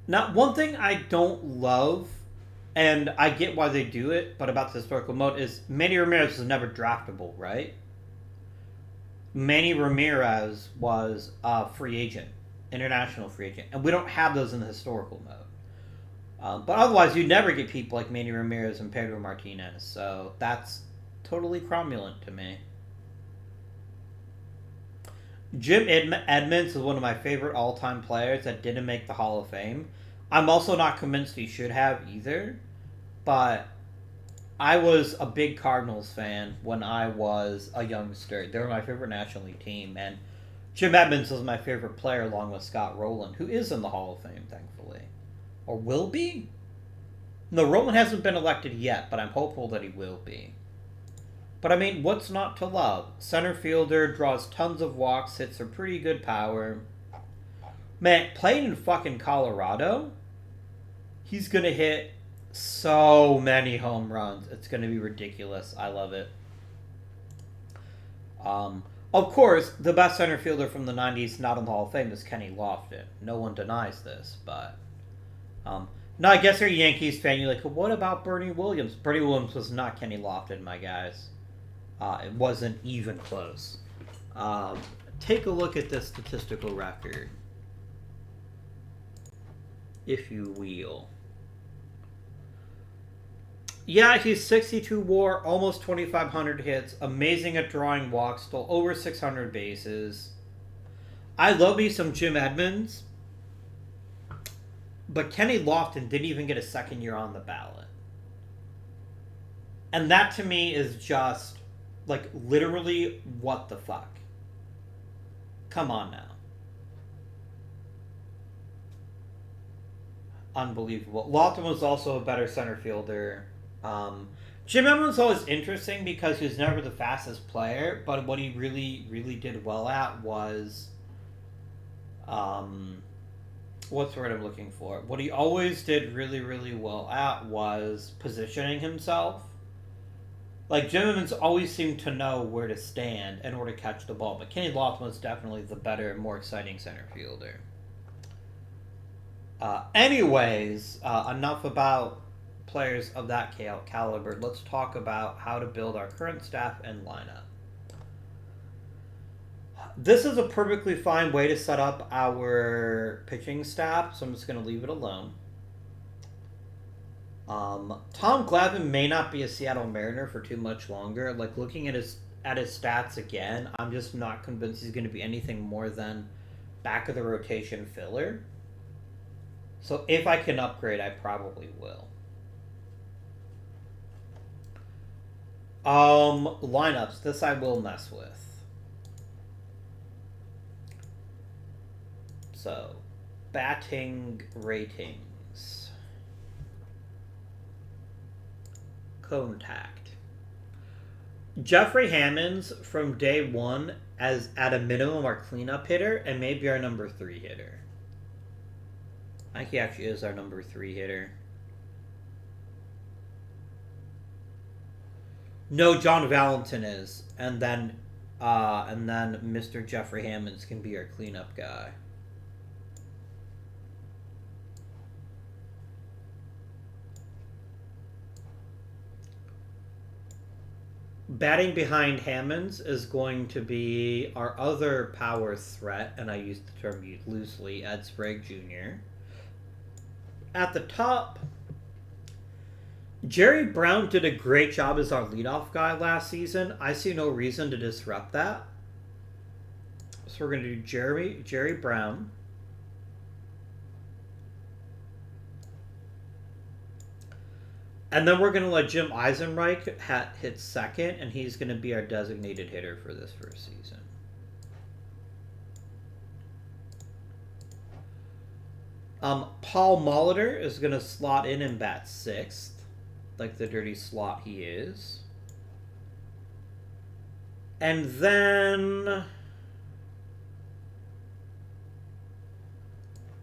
Now, one thing I don't love, and I get why they do it, but about the historical mode, is Manny Ramirez was never draftable, right? Manny Ramirez was a free agent, international free agent, and we don't have those in the historical mode. But otherwise, you'd never get people like Manny Ramirez and Pedro Martinez, so that's totally cromulent to me. Jim Edmonds is one of my favorite all-time players that didn't make the Hall of Fame. I'm also not convinced he should have either, but I was a big Cardinals fan when I was a youngster. They were my favorite National League team, and Jim Edmonds was my favorite player along with Scott Rowland, who is in the Hall of Fame, thankfully. Or will be? No, Rowland hasn't been elected yet, but I'm hopeful that he will be. But I mean, what's not to love? Center fielder, draws tons of walks, hits a pretty good power. Man, playing in fucking Colorado, he's gonna hit so many home runs. It's gonna be ridiculous. I love it. Of course, the best center fielder from the 90s not in the Hall of Fame is Kenny Lofton. No one denies this, but... no, I guess you're a Yankees fan. You're like, well, what about Bernie Williams? Bernie Williams was not Kenny Lofton, my guys. It wasn't even close. Take a look at this statistical record, if you will. Yeah, he's 62 WAR, almost 2,500 hits, amazing at drawing walks, stole over 600 bases. I love me some Jim Edmonds. But Kenny Lofton didn't even get a second year on the ballot. And that to me is just, like, literally, what the fuck? Come on now. Unbelievable. Lofton was also a better center fielder. Jim Edmonds was always interesting because he was never the fastest player, but what he really, really did well at was... what's the word I'm looking for? What he always did really, really well at was positioning himself. Like, Jim Edmonds always seemed to know where to stand in order to catch the ball, but Kenny Lofton was definitely the better and more exciting center fielder. Anyways, enough about players of that caliber. Let's talk about how to build our current staff and lineup. This is a perfectly fine way to set up our pitching staff, so I'm just going to leave it alone. Tom Glavine may not be a Seattle Mariner for too much longer. Like, looking at his stats again, I'm just not convinced he's going to be anything more than back of the rotation filler. So if I can upgrade, I probably will. Lineups. This I will mess with. So, batting ratings. Contact. Jeffrey Hammonds from day one as at a minimum our cleanup hitter and maybe our number 3 hitter. I think he actually is our number 3 hitter. No, John Valentin is, and then Mr. Jeffrey Hammonds can be our cleanup guy. Batting behind Hammonds is going to be our other power threat, and I use the term loosely, Ed Sprague Jr. At the top, Jerry Brown did a great job as our leadoff guy last season. I see no reason to disrupt that. So we're going to do Jerry Brown. And then we're going to let Jim Eisenreich hit second, and he's going to be our designated hitter for this first season. Paul Molitor is going to slot in and bat 6th, like the dirty slot he is. And then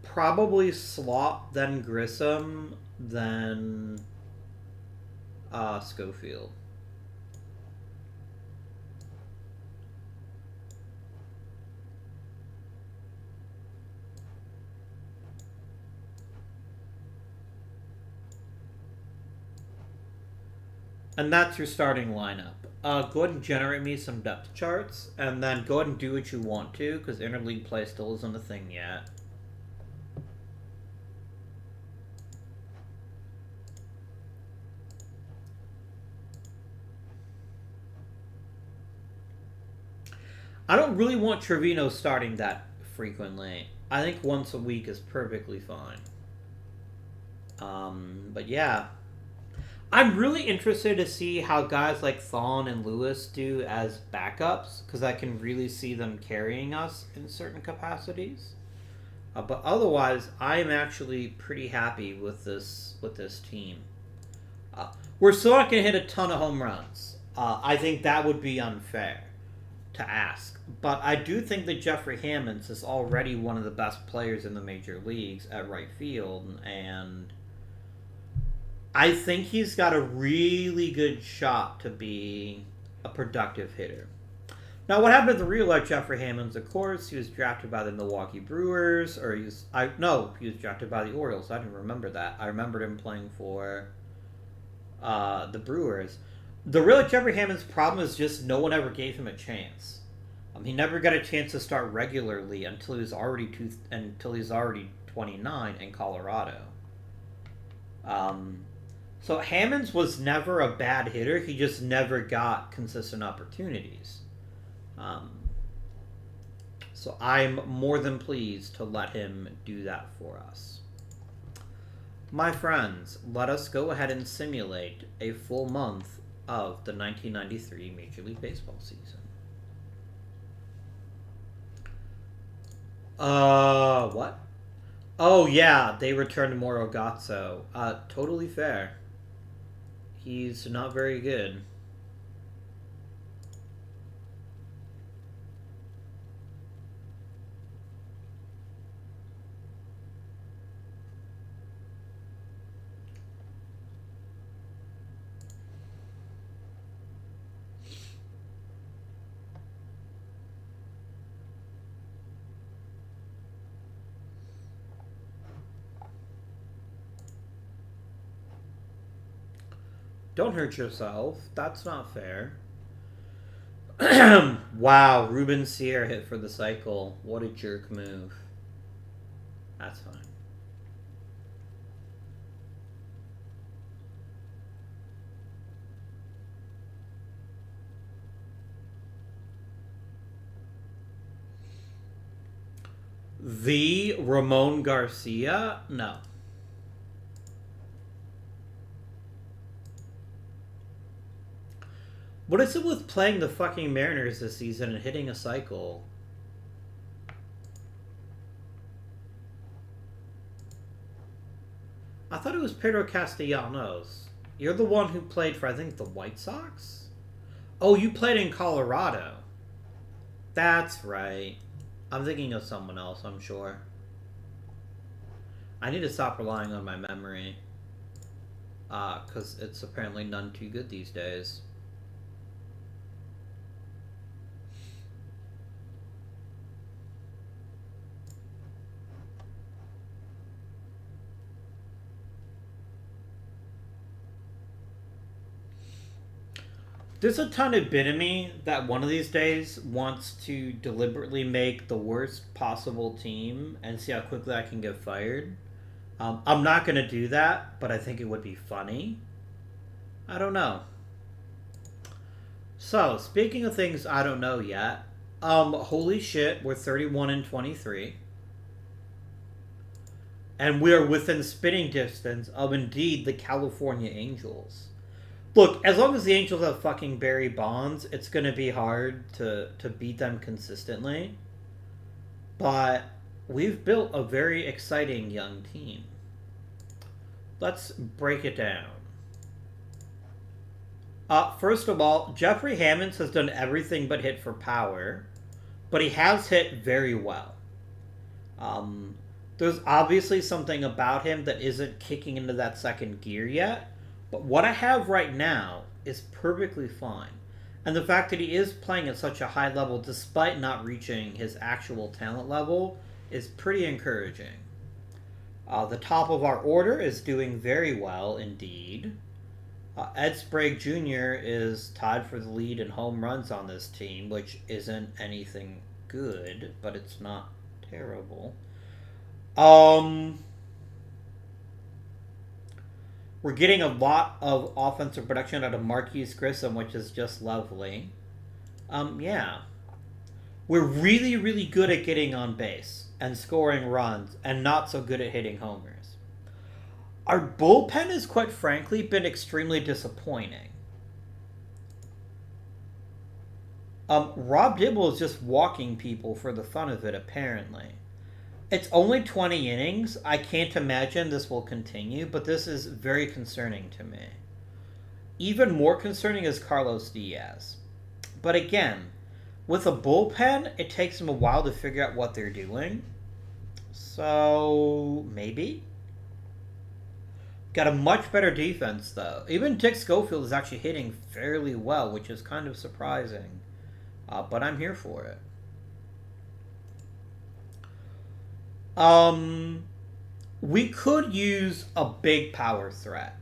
probably Slot, then Grissom, then Schofield. And that's your starting lineup. Go ahead and generate me some depth charts, and then go ahead and do what you want to, because interleague play still isn't a thing yet. I don't really want Trevino starting that frequently. I think once a week is perfectly fine. But yeah. I'm really interested to see how guys like Thon and Lewis do as backups, because I can really see them carrying us in certain capacities. But otherwise, I'm actually pretty happy with this team. We're still not going to hit a ton of home runs. I think that would be unfair to ask. But I do think that Jeffrey Hammonds is already one of the best players in the major leagues at right field, and I think he's got a really good shot to be a productive hitter. Now, what happened to the real life Jeffrey Hammonds? Of course, he was drafted by the Milwaukee Brewers, or he was drafted by the Orioles. I didn't remember that. I remembered him playing for the Brewers. The real life Jeffrey Hammonds' problem is just no one ever gave him a chance. He never got a chance to start regularly until he was already 29 in Colorado. So Hammonds was never a bad hitter. He just never got consistent opportunities. So I'm more than pleased to let him do that for us. My friends, let us go ahead and simulate a full month of the 1993 Major League Baseball season. What? Oh, yeah, they returned Moro Gatso. Totally fair. He's not very good. Don't hurt yourself. That's not fair. Wow, Ruben Sierra hit for the cycle. What a jerk move. That's fine. The Ramon Garcia? No. What is it with playing the fucking Mariners this season and hitting a cycle? I thought it was Pedro Castellanos. You're the one who played for, I think, the White Sox? Oh, you played in Colorado. That's right. I'm thinking of someone else, I'm sure. I need to stop relying on my memory. Because it's apparently none too good these days. There's a ton of bit in me that one of these days wants to deliberately make the worst possible team and see how quickly I can get fired. I'm not going to do that, but I think it would be funny. I don't know. So, speaking of things I don't know yet, holy shit, we're 31-23. And we are within spitting distance of, indeed, the California Angels. Look, as long as the Angels have fucking Barry Bonds, it's going to be hard to beat them consistently. But we've built a very exciting young team. Let's break it down. First of all, Jeffrey Hammonds has done everything but hit for power. But he has hit very well. There's obviously something about him that isn't kicking into that second gear yet. But what I have right now is perfectly fine. And the fact that he is playing at such a high level despite not reaching his actual talent level is pretty encouraging. The top of our order is doing very well indeed. Ed Sprague Jr. is tied for the lead in home runs on this team, which isn't anything good, but it's not terrible. We're getting a lot of offensive production out of Marquise Grissom, which is just lovely. Yeah. We're really, really good at getting on base and scoring runs, and not so good at hitting homers. Our bullpen has, quite frankly, been extremely disappointing. Rob Dibble is just walking people for the fun of it, apparently. It's only 20 innings. I can't imagine this will continue, but this is very concerning to me. Even more concerning is Carlos Diaz. But again, with a bullpen, it takes them a while to figure out what they're doing. So, maybe? Got a much better defense, though. Even Dick Schofield is actually hitting fairly well, which is kind of surprising. But I'm here for it. We could use a big power threat.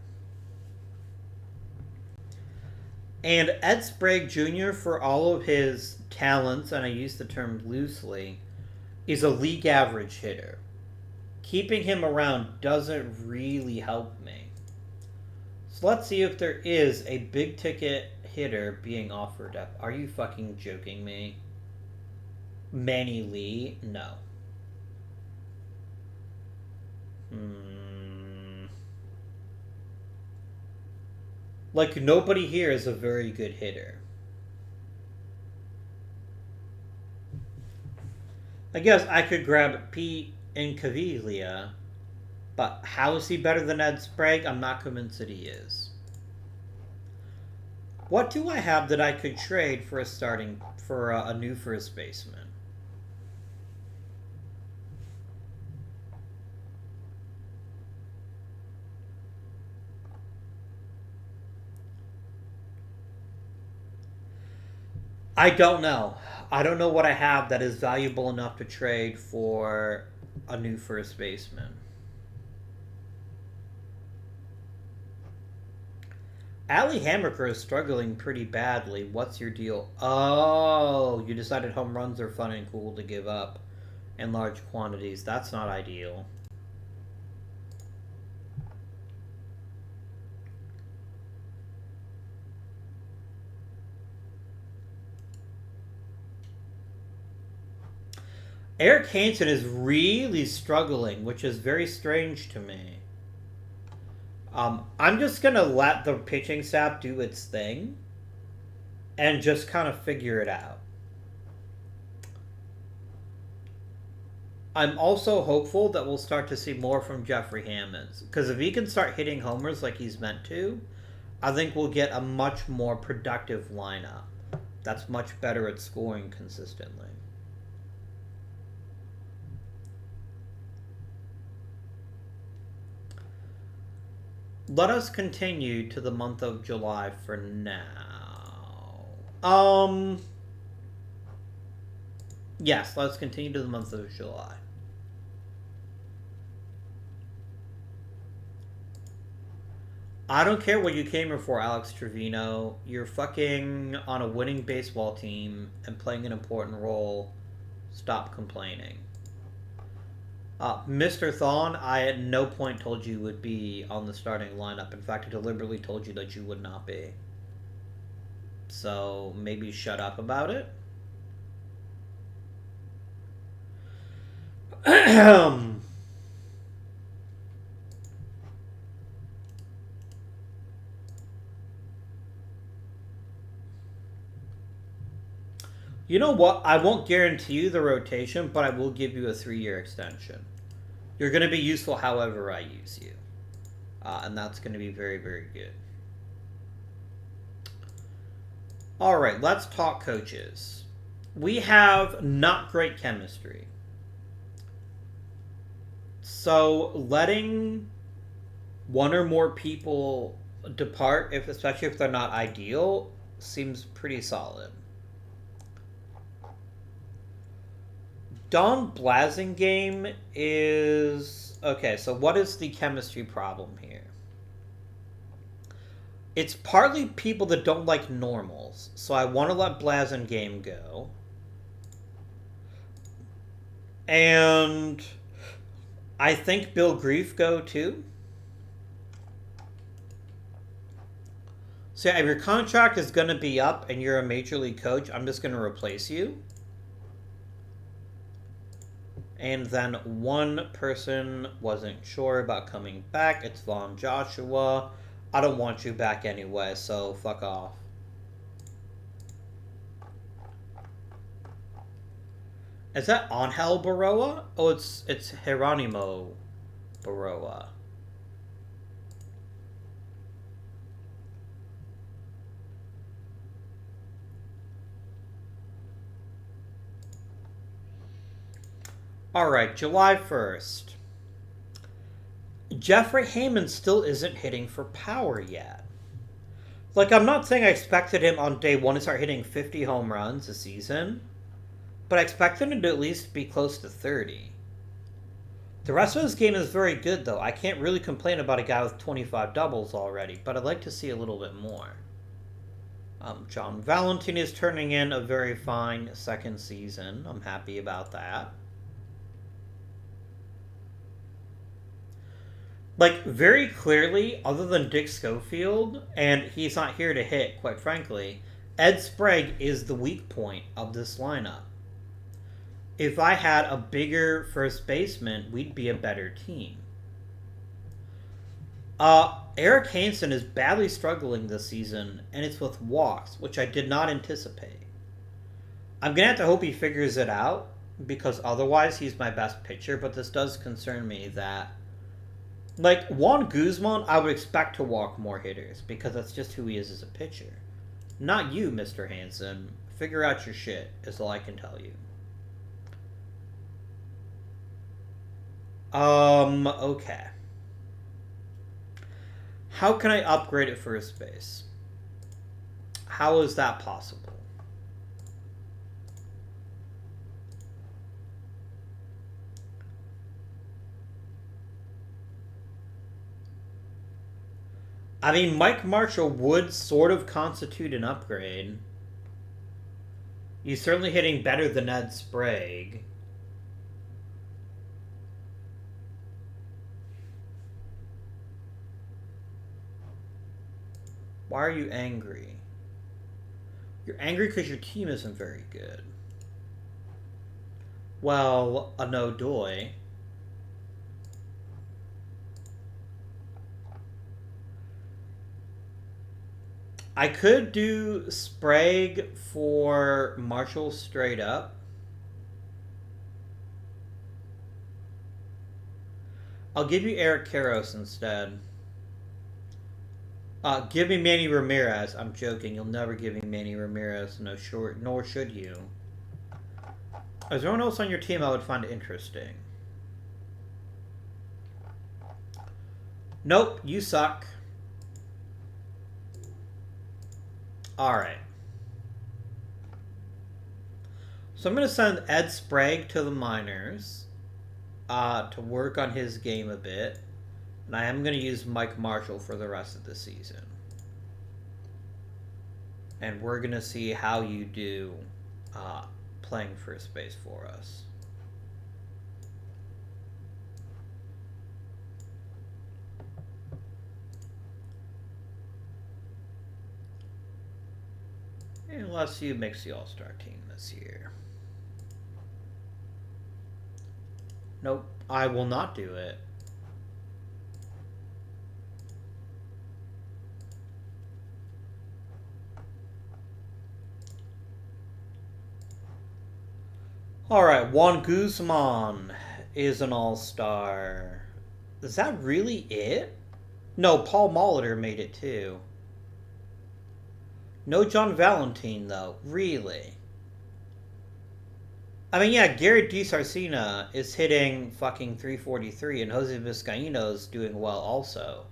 And Ed Sprague Jr., for all of his talents, and I use the term loosely, is a league average hitter. Keeping him around doesn't really help me. So let's see if there is a big ticket hitter being offered up. Are you fucking joking me? Manny Lee? No. Like, nobody here is a very good hitter. I guess I could grab Pete Incaviglia, but how is he better than Ed Sprague? I'm not convinced that he is. What do I have that I could trade for a new first baseman? I don't know. I don't know what I have that is valuable enough to trade for a new first baseman. Ali Hammaker is struggling pretty badly. What's your deal? Oh, you decided home runs are fun and cool to give up in large quantities. That's not ideal. Eric Hansen is really struggling, which is very strange to me. I'm just going to let the pitching staff do its thing and just kind of figure it out. I'm also hopeful that we'll start to see more from Jeffrey Hammonds, because if he can start hitting homers like he's meant to, I think we'll get a much more productive lineup that's much better at scoring consistently. Let us continue to the month of July for now. Yes, let's continue to the month of July. I don't care what you came here for, Alex Trevino. You're fucking on a winning baseball team and playing an important role. Stop complaining. Mr. Thawne, I at no point told you would be on the starting lineup. In fact, I deliberately told you that you would not be. So, maybe shut up about it. You know what? I won't guarantee you the rotation, but I will give you a 3-year extension. You're going to be useful however I use you. And that's going to be very, very good. Alright, let's talk coaches. We have not great chemistry. So, letting one or more people depart, especially if they're not ideal, seems pretty solid. Don Blasingame is... Okay, so what is the chemistry problem here? It's partly people that don't like normals, so I want to let Blasingame go. And I think Bill Grief go too. So yeah, if your contract is going to be up and you're a major league coach, I'm just going to replace you. And then one person wasn't sure about coming back. It's Vaughn Joshua. I don't want you back anyway, so fuck off. Is that Angel Baroa? Oh, it's Geronimo Baroa. Alright, July 1st. Jeffrey Heyman still isn't hitting for power yet. Like, I'm not saying I expected him on day one to start hitting 50 home runs a season, but I expected him to at least be close to 30. The rest of his game is very good, though. I can't really complain about a guy with 25 doubles already, but I'd like to see a little bit more. John Valentin is turning in a very fine second season. I'm happy about that. Like, very clearly, other than Dick Schofield, and he's not here to hit, quite frankly, Ed Sprague is the weak point of this lineup. If I had a bigger first baseman, we'd be a better team. Eric Hansen is badly struggling this season, and it's with walks, which I did not anticipate. I'm going to have to hope he figures it out, because otherwise he's my best pitcher, but this does concern me that... Like, Juan Guzman, I would expect to walk more hitters, because that's just who he is as a pitcher. Not you, Mr. Hansen. Figure out your shit, is all I can tell you. Okay. How can I upgrade at first base? How is that possible? I mean, Mike Marshall would sort of constitute an upgrade. He's certainly hitting better than Ed Sprague. Why are you angry? You're angry because your team isn't very good. Well, a no doy. I could do Sprague for Marshall straight up. I'll give you Eric Karros instead. Give me Manny Ramirez. I'm joking. You'll never give me Manny Ramirez. No, sure, nor should you. Is there anyone else on your team I would find interesting? Nope, you suck. Alright. So I'm going to send Ed Sprague to the minors to work on his game a bit. And I am going to use Mike Marshall for the rest of the season. And we're going to see how you do playing first base for us. LSU makes the All-Star team this year. Nope, I will not do it. Alright, Juan Guzman is an All-Star. Is that really it? No, Paul Molitor made it too. No John Valentin, though. Really? I mean, yeah, Garrett DiSarcina is hitting fucking 343, and Jose Vizcaino's doing well also.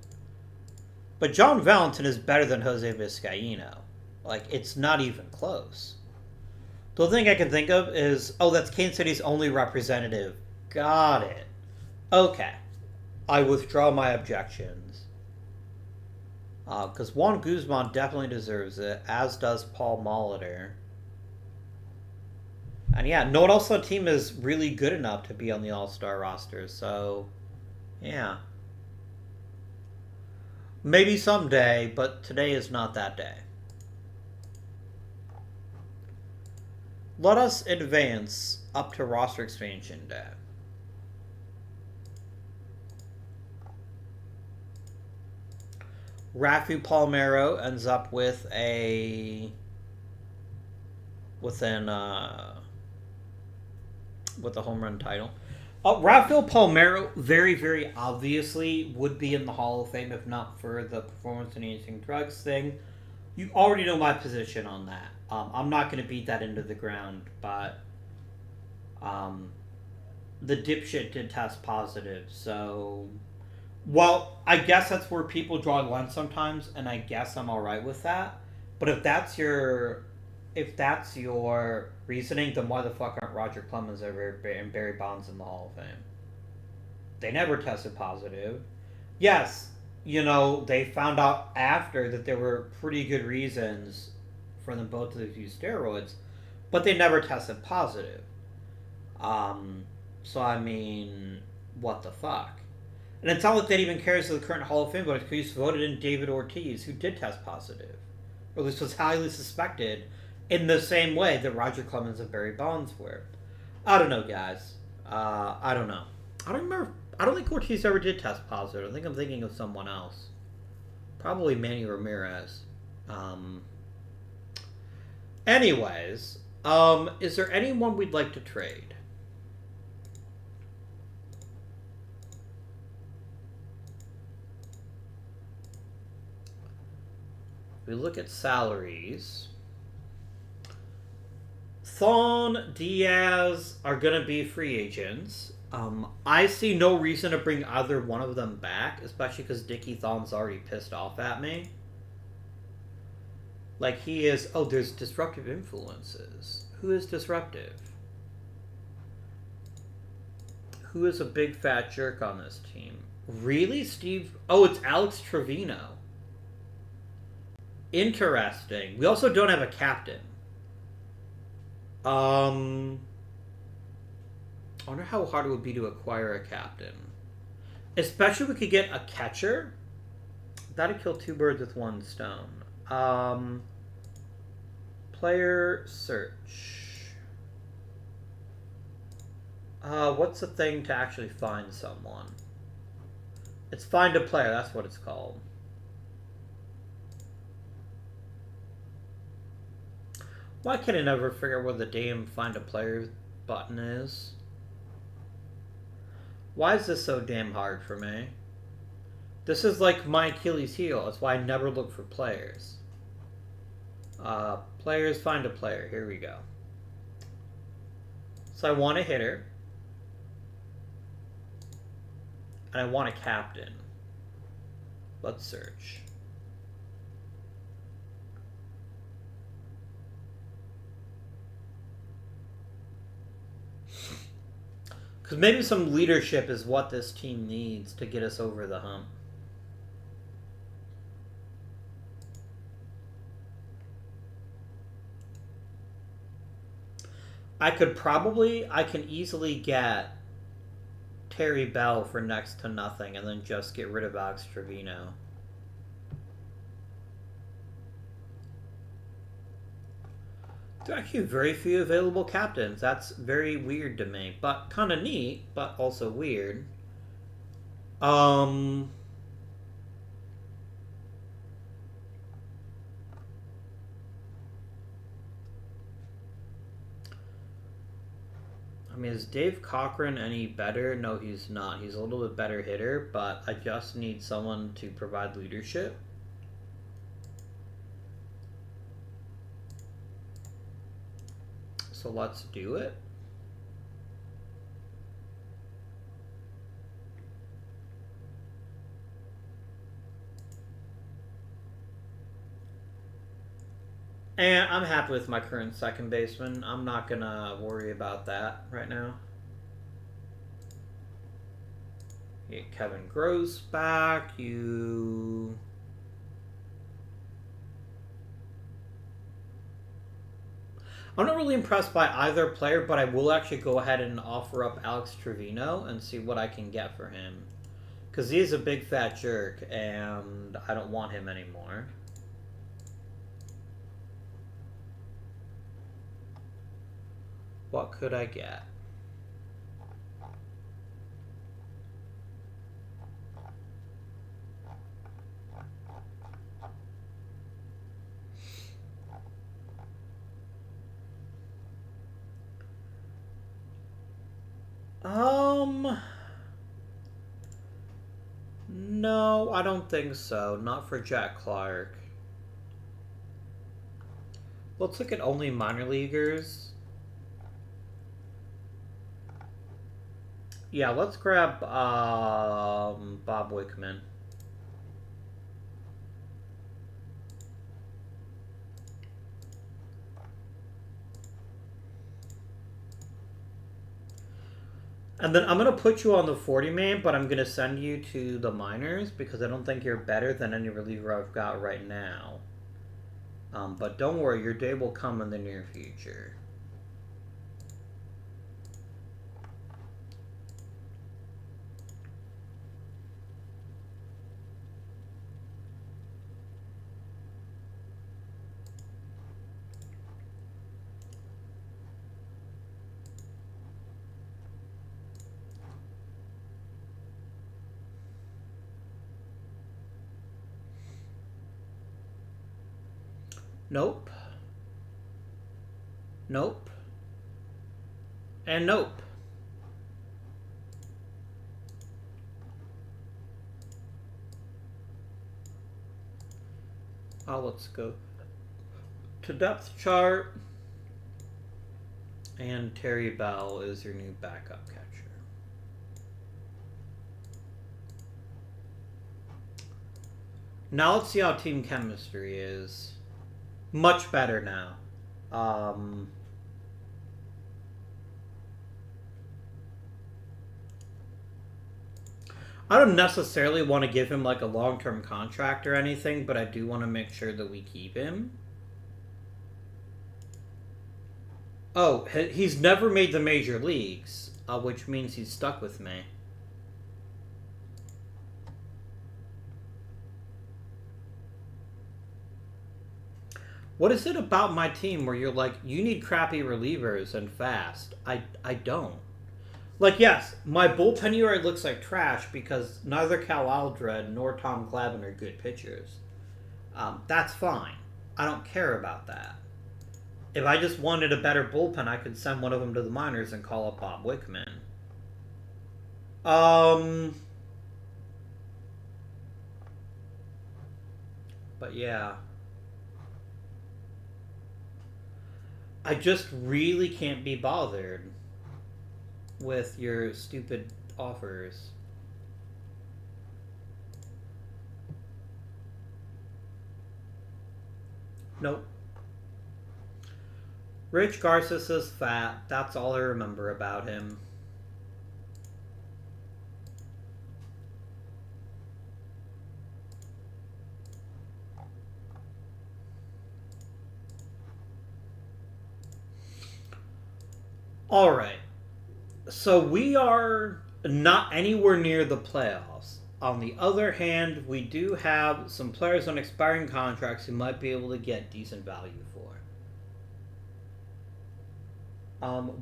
But John Valentin is better than Jose Vizcaino. Like, it's not even close. The only thing I can think of is, oh, that's Kansas City's only representative. Got it. Okay. I withdraw my objections. Because Juan Guzman definitely deserves it, as does Paul Molitor. And yeah, no one else on the team is really good enough to be on the All-Star roster, so yeah. Maybe someday, but today is not that day. Let us advance up to roster expansion day. Rafi Palmeiro ends up with a with a home run title. Rafael Palmeiro very, very obviously would be in the Hall of Fame if not for the performance-enhancing drugs thing. You already know my position on that. I'm not going to beat that into the ground, but the dipshit did test positive, so... Well, I guess that's where people draw the line sometimes, and I guess I'm alright with that. But if that's your reasoning, then why the fuck aren't Roger Clemens and Barry Bonds in the Hall of Fame? They never tested positive. Yes, they found out after that there were pretty good reasons for them both to use steroids, but they never tested positive. So I mean, what the fuck? And it's not like that even cares to the current Hall of Fame voters, because he's voted in David Ortiz, who did test positive. Or at least was highly suspected in the same way that Roger Clemens and Barry Bonds were. I don't know, guys. I don't know. I don't remember. I don't think Ortiz ever did test positive. I think I'm thinking of someone else. Probably Manny Ramirez. Anyways, is there anyone we'd like to trade? We look at salaries. Thon, Diaz are going to be free agents. I see no reason to bring either one of them back, especially because Dickie Thon's already pissed off at me. Like, he is... Oh, there's disruptive influences. Who is disruptive? Who is a big fat jerk on this team? Really, Steve? Oh, it's Alex Trevino. Interesting. We also don't have a captain. I wonder how hard it would be to acquire a captain. Especially if we could get a catcher. That'd kill two birds with one stone. Player search. What's the thing to actually find someone? It's find a player, that's what it's called. Why can I never figure out what the damn find a player button is? Why is this so damn hard for me? This is like my Achilles heel. That's why I never look for players. Players, find a player. Here we go. So I want a hitter. And I want a captain. Let's search. Because maybe some leadership is what this team needs to get us over the hump. I can easily get Terry Bell for next to nothing and then just get rid of Alex Trevino. There are actually very few available captains. That's very weird to me, but kind of neat, but also weird. I mean, is Dave Cochran any better? No, he's not. He's a little bit better hitter, but I just need someone to provide leadership. So let's do it. And I'm happy with my current second baseman. I'm not gonna worry about that right now. Yeah, Kevin Gross back. I'm not really impressed by either player, but I will actually go ahead and offer up Alex Trevino and see what I can get for him. Because he's a big fat jerk, and I don't want him anymore. What could I get? No, I don't think so. Not for Jack Clark. Let's look at only minor leaguers. Yeah, let's grab Bob Wickman. And then I'm going to put you on the 40-man, but I'm going to send you to the minors because I don't think you're better than any reliever I've got right now. But don't worry, your day will come in the near future. Nope. Nope. And nope. Let's go to depth chart. And Terry Bell is your new backup catcher. Now let's see how team chemistry is. Much better now. I don't necessarily want to give him like a long-term contract or anything, but I do want to make sure that we keep him. Oh, he's never made the major leagues, which means he's stuck with me. What is it about my team where you're like, you need crappy relievers and fast? I don't. Like, yes, my bullpen ERA looks like trash because neither Cal Aldred nor Tom Glavine are good pitchers. That's fine. I don't care about that. If I just wanted a better bullpen, I could send one of them to the minors and call up Bob Wickman. But yeah. I just really can't be bothered with your stupid offers. Nope. Rich Garces is fat. That's all I remember about him. All right. So we are not anywhere near the playoffs. On the other hand, we do have some players on expiring contracts who might be able to get decent value for.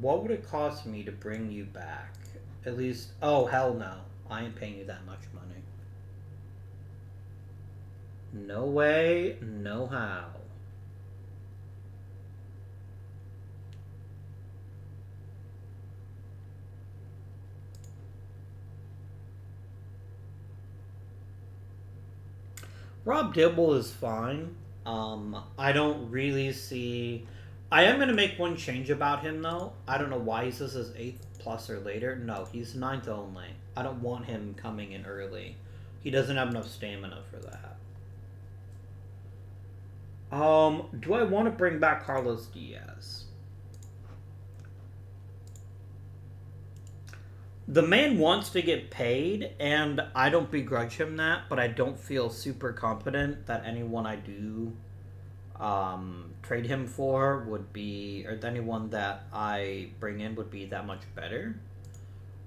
What would it cost me to bring you back? At least, oh hell no. I ain't paying you that much money. No way, no how. Rob Dibble is fine. I don't really see. I am going to make one change about him, though. I don't know why he says his 8th plus or later. No, he's 9th only. I don't want him coming in early. He doesn't have enough stamina for that. Do I want to bring back Carlos Diaz? The man wants to get paid, and I don't begrudge him that, but I don't feel super confident that anyone I do trade him for would be, or anyone that I bring in would be that much better.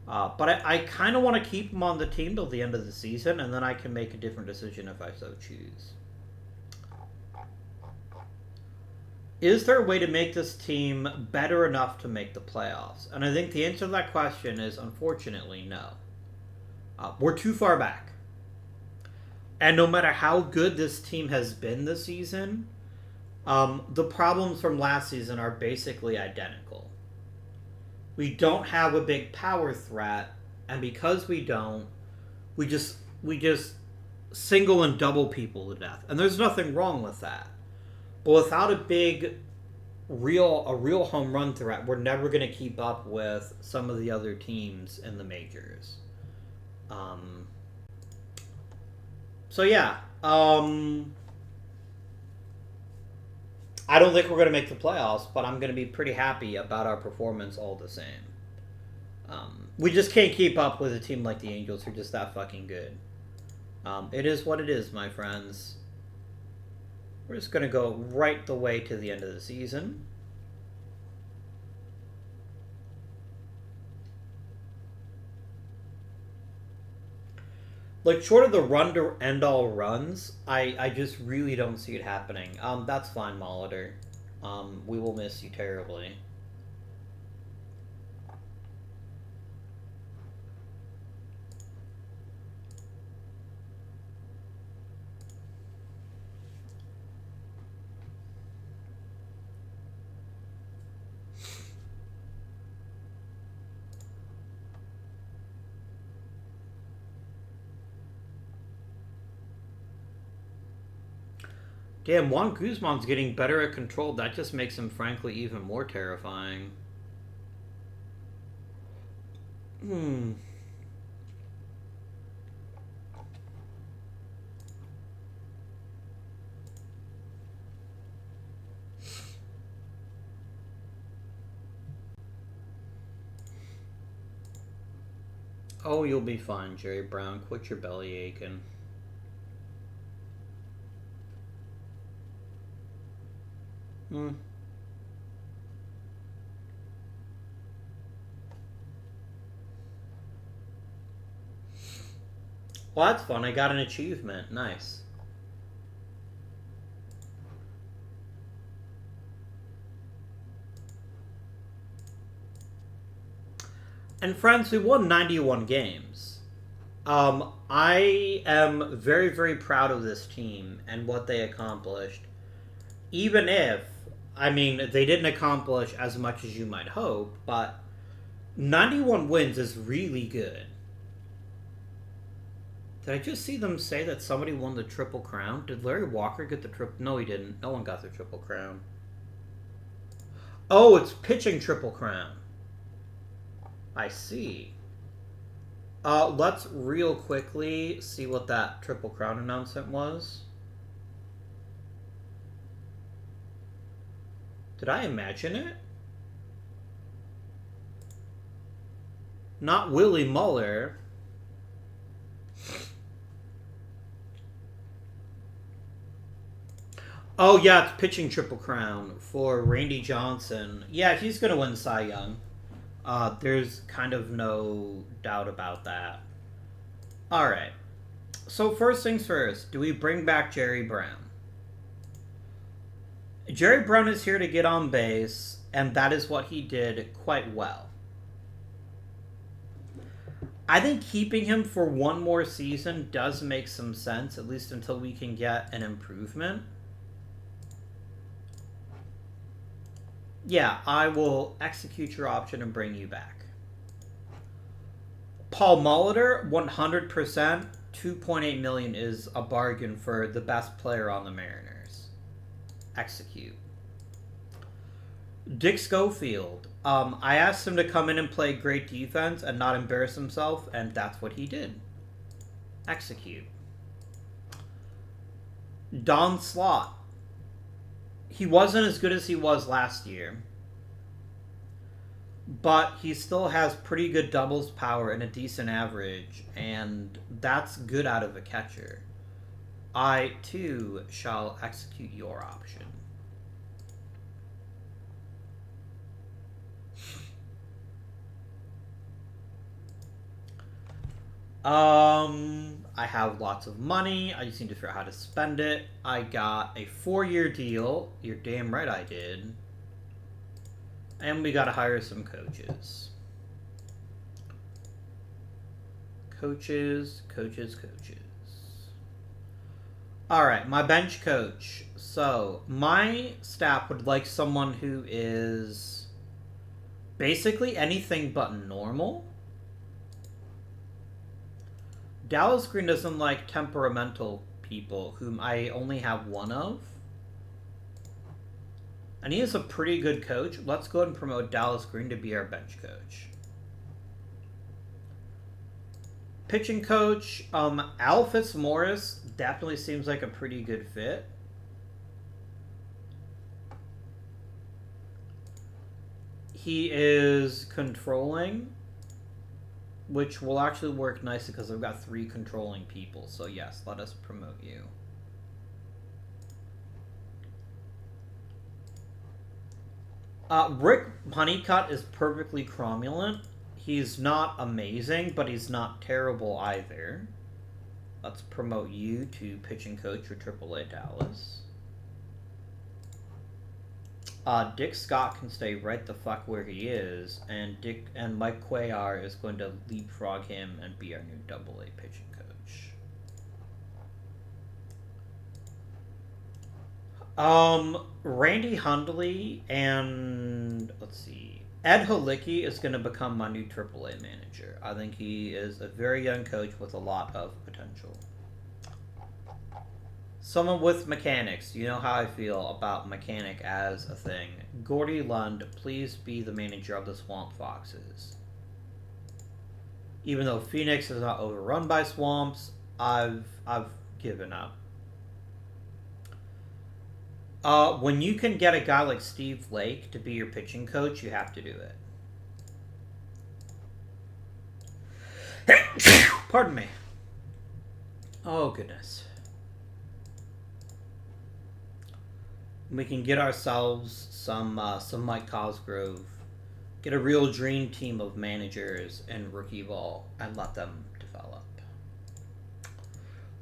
But I kind of want to keep him on the team till the end of the season, and then I can make a different decision if I so choose. Is there a way to make this team better enough to make the playoffs? And I think the answer to that question is, unfortunately, no. We're too far back. And no matter how good this team has been this season, the problems from last season are basically identical. We don't have a big power threat, and because we don't, we just single and double people to death. And there's nothing wrong with that. But without a big, real home run threat, we're never going to keep up with some of the other teams in the majors. So yeah, I don't think we're going to make the playoffs, but I'm going to be pretty happy about our performance all the same. We just can't keep up with a team like the Angels who are just that fucking good. It is what it is, my friends. We're just going to go right the way to the end of the season. Like, short of the run to end all runs, I just really don't see it happening. That's fine, Molitor. We will miss you terribly. Damn, Juan Guzman's getting better at control. That just makes him, frankly, even more terrifying. Oh, you'll be fine, Jerry Brown. Quit your belly aching. Well, that's fun. I got an achievement. Nice. And friends, we won 91 games. I am very, very proud of this team and what they accomplished. Even if, I mean, they didn't accomplish as much as you might hope, but 91 wins is really good. Did I just see them say that somebody won the Triple Crown? Did Larry Walker get the triple? No, he didn't. No one got the Triple Crown. Oh, it's pitching Triple Crown. I see. Let's real quickly see what that Triple Crown announcement was. Did I imagine it? Not Willie Muller. Oh, yeah, it's pitching Triple Crown for Randy Johnson. Yeah, he's going to win Cy Young. There's kind of no doubt about that. Alright. So first things first, do we bring back Jerry Brown? Jerry Brown is here to get on base, and that is what he did quite well. I think keeping him for one more season does make some sense, at least until we can get an improvement. Yeah, I will execute your option and bring you back. Paul Molitor, 100%, $2.8 million is a bargain for the best player on the Mariners. Execute. Dick Schofield. I asked him to come in and play great defense and not embarrass himself, and that's what he did. Execute. Don Slott. He wasn't as good as he was last year, but he still has pretty good doubles power and a decent average, and that's good out of a catcher. I, too, shall execute your option. I have lots of money. I just need to figure out how to spend it. I got a 4-year deal. You're damn right I did. And we gotta hire some coaches. Coaches. Alright, my bench coach. So, my staff would like someone who is basically anything but normal. Dallas Green doesn't like temperamental people, whom I only have one of. And he is a pretty good coach. Let's go ahead and promote Dallas Green to be our bench coach. Pitching coach, Al Fitzmaurice definitely seems like a pretty good fit. He is controlling, which will actually work nicely because I've got 3 controlling people. So yes, let us promote you. Rick Honeycutt is perfectly cromulent. He's not amazing, but he's not terrible either. Let's promote you to pitching coach for AAA Dallas. Dick Scott can stay right the fuck where he is, and Mike Cuellar is going to leapfrog him and be our new AA pitching coach. Randy Hundley and let's see, Ed Halicki is going to become my new AAA manager. I think he is a very young coach with a lot of potential. Someone with mechanics. You know how I feel about mechanic as a thing. Gordy Lund, please be the manager of the Swamp Foxes. Even though Phoenix is not overrun by swamps, I've given up. When you can get a guy like Steve Lake to be your pitching coach, you have to do it. Pardon me. Oh, goodness. We can get ourselves some Mike Cosgrove, get a real dream team of managers in rookie ball, and let them develop.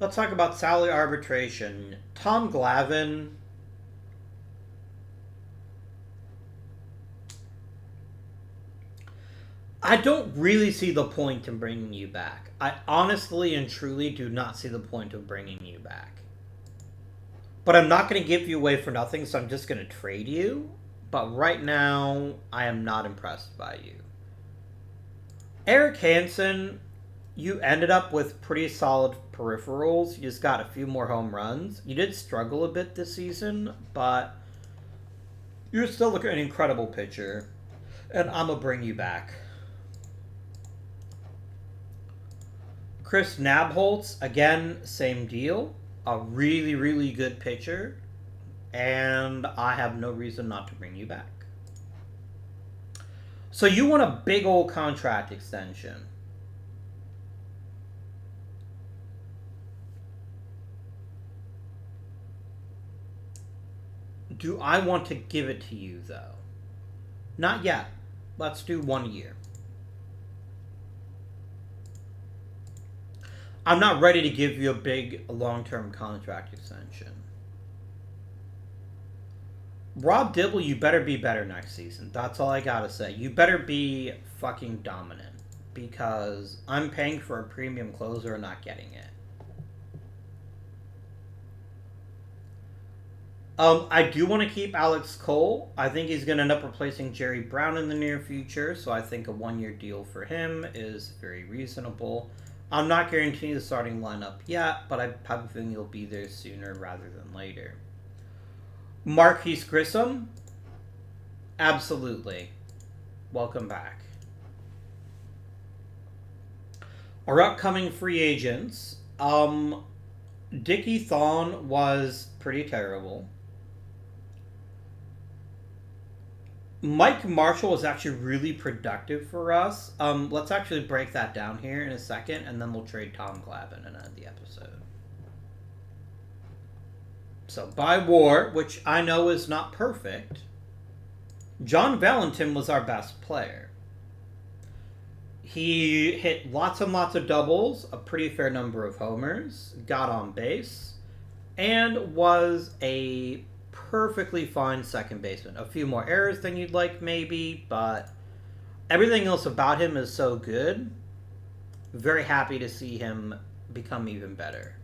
Let's talk about salary arbitration. Tom Glavine. I don't really see the point in bringing you back. I honestly and truly do not see the point of bringing you back. But I'm not going to give you away for nothing, so I'm just going to trade you. But right now, I am not impressed by you. Eric Hansen, you ended up with pretty solid peripherals. You just got a few more home runs. You did struggle a bit this season, but you're still an incredible pitcher. And I'm going to bring you back. Chris Nabholz, again, same deal. A really, really good pitcher, and I have no reason not to bring you back. So you want a big old contract extension. Do I want to give it to you, though? Not yet. Let's do 1 year. I'm not ready to give you a big long-term contract extension. Rob Dibble, you better be better next season. That's all I gotta say. You better be fucking dominant, because I'm paying for a premium closer and not getting it. I do want to keep Alex Cole. I think he's going to end up replacing Jerry Brown in the near future, so I think a 1-year deal for him is very reasonable. I'm not guaranteeing the starting lineup yet, but I have a feeling he'll be there sooner rather than later. Marquise Grissom? Absolutely. Welcome back. Our upcoming free agents. Dickie Thon was pretty terrible. Mike Marshall was actually really productive for us. Let's actually break that down here in a second, and then we'll trade Tom Glavine and end the episode. So, by WAR, which I know is not perfect, John Valentin was our best player. He hit lots and lots of doubles, a pretty fair number of homers, got on base, and was a perfectly fine second baseman. A few more errors than you'd like, maybe, but everything else about him is so good. Very happy to see him become even better.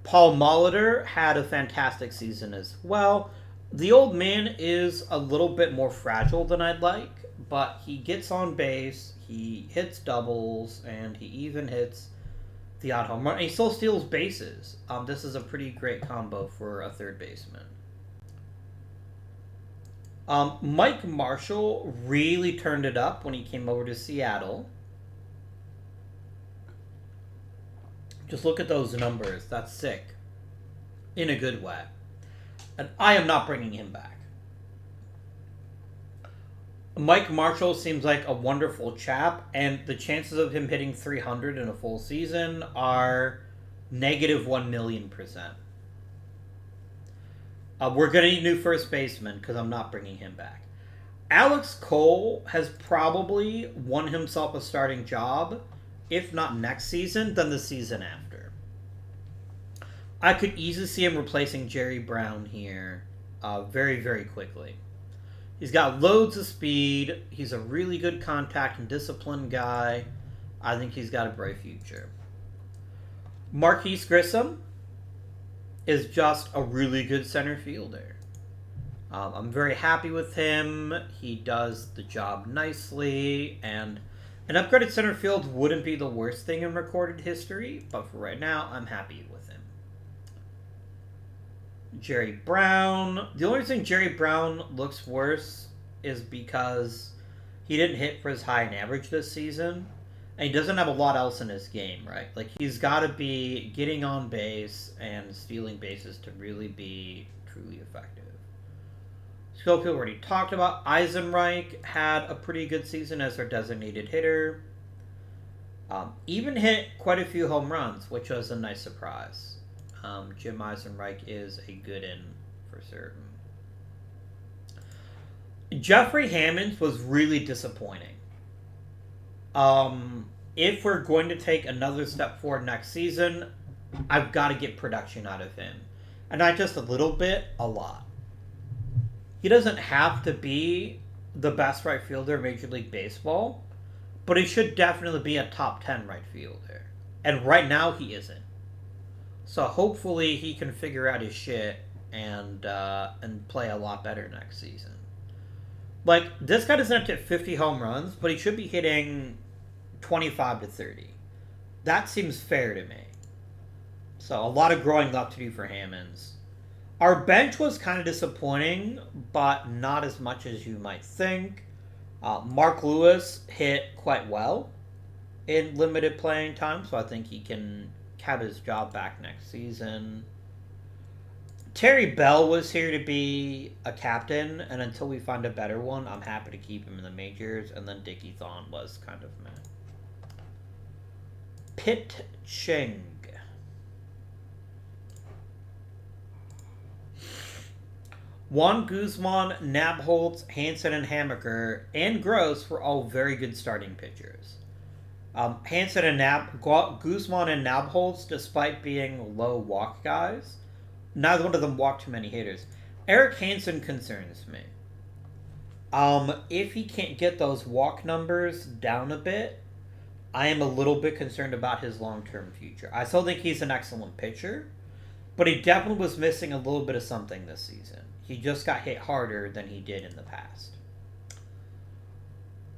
Paul Molitor had a fantastic season as well. The old man is a little bit more fragile than I'd like, but he gets on base, he hits doubles, and he even hits the odd home run. And he still steals bases. This is a pretty great combo for a third baseman. Mike Marshall really turned it up when he came over to Seattle. Just look at those numbers. That's sick. In a good way. And I am not bringing him back. Mike Marshall seems like a wonderful chap, and the chances of him hitting 300 in a full season are negative 1,000,000%. We're going to need new first baseman because I'm not bringing him back. Alex Cole has probably won himself a starting job, if not next season, then the season after. I could easily see him replacing Jerry Brown here very, very quickly. He's got loads of speed. He's a really good contact and discipline guy. I think he's got a bright future. Marquise Grissom is just a really good center fielder. I'm very happy with him. He does the job nicely, and an upgraded center field wouldn't be the worst thing in recorded history, but for right now, I'm happy with him. Jerry Brown. The only reason Jerry Brown looks worse is because he didn't hit for his high and average this season, and he doesn't have a lot else in his game, right? Like, he's got to be getting on base and stealing bases to really be truly effective. Schofield already talked about. Eisenreich had a pretty good season as our designated hitter. Even hit quite a few home runs, which was a nice surprise. Jim Eisenreich is a good in for certain. Jeffrey Hammonds was really disappointing. If we're going to take another step forward next season, I've got to get production out of him. And not just a little bit, a lot. He doesn't have to be the best right fielder in Major League Baseball, but he should definitely be a top 10 right fielder. And right now, he isn't. So hopefully he can figure out his shit and play a lot better next season. Like, this guy doesn't have to hit 50 home runs, but he should be hitting 25 to 30. That seems fair to me. So a lot of growing up to do for Hammonds. Our bench was kind of disappointing, but not as much as you might think. Mark Lewis hit quite well in limited playing time, so I think he can have his job back next season. Terry Bell was here to be a captain, and until we find a better one, I'm happy to keep him in the majors, and then Dickie Thon was kind of meh. Pit Cheng. Juan Guzman, Nabholz, Hansen, and Hamaker, and Gross were all very good starting pitchers. Hansen and Guzman and Nabholz, despite being low walk guys, neither one of them walked too many hitters. Eric Hansen concerns me. If he can't get those walk numbers down a bit, I am a little bit concerned about his long-term future. I still think he's an excellent pitcher, but he definitely was missing a little bit of something this season. He just got hit harder than he did in the past.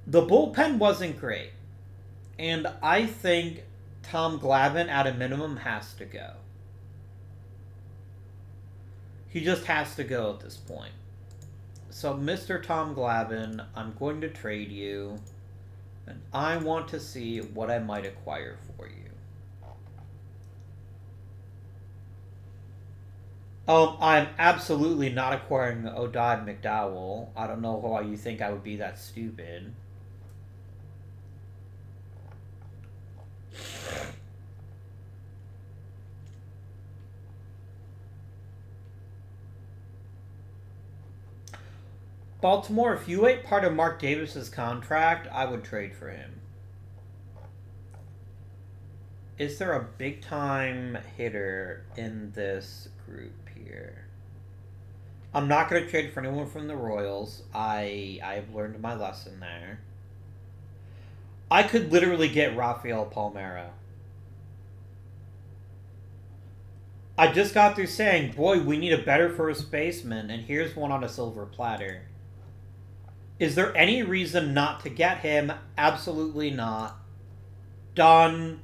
The bullpen wasn't great, and I think Tom Glavine, at a minimum, has to go. He just has to go at this point. So, Mr. Tom Glavine, I'm going to trade you, and I want to see what I might acquire for you. I'm absolutely not acquiring Odad McDowell. I don't know why you think I would be that stupid. Baltimore, if you ate part of Mark Davis's contract, I would trade for him. Is there a big time hitter in this group here? I'm not going to trade for anyone from the Royals. I've learned my lesson there. I could literally get Rafael Palmeiro. I just got through saying, boy, we need a better first baseman, and here's one on a silver platter. Is there any reason not to get him? Absolutely not. Done.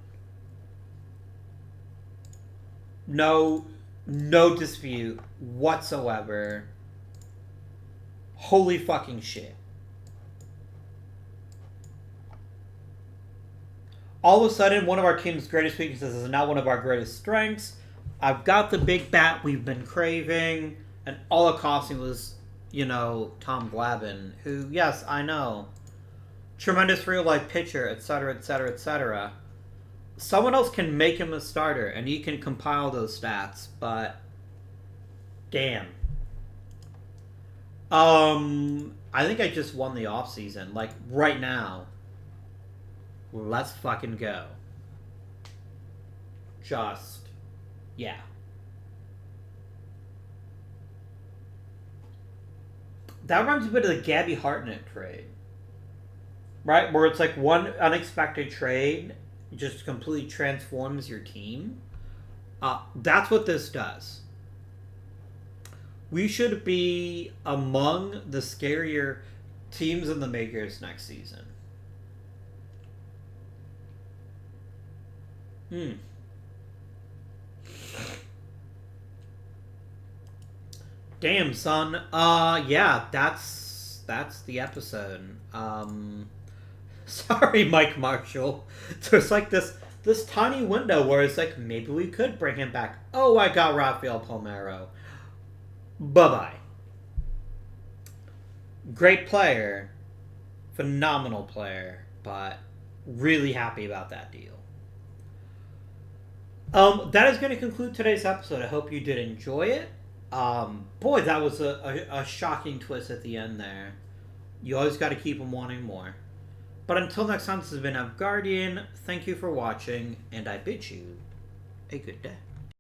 No dispute whatsoever. Holy fucking shit. All of a sudden, one of our team's greatest weaknesses is now one of our greatest strengths. I've got the big bat we've been craving, and all it cost me was, Tom Glavine, who, yes, I know, tremendous real-life pitcher, etc., etc., etc. Someone else can make him a starter, and he can compile those stats, but damn. I think I just won the offseason, like, right now. Let's fucking go. Just, yeah. That reminds me a bit of the Gabby Hartnett trade. Right? Where it's like one unexpected trade just completely transforms your team. That's what this does. We should be among the scarier teams in the majors next season. Damn, son. Yeah, that's the episode. Sorry, Mike Marshall. There's like this tiny window where it's like maybe we could bring him back. Oh, I got Rafael Palmeiro. Bye-bye. Great player. Phenomenal player, but really happy about that deal. That is going to conclude today's episode. I hope you did enjoy it. Boy, that was a shocking twist at the end there. You always got to keep them wanting more. But until next time, this has been Guardian. Thank you for watching, and I bid you a good day.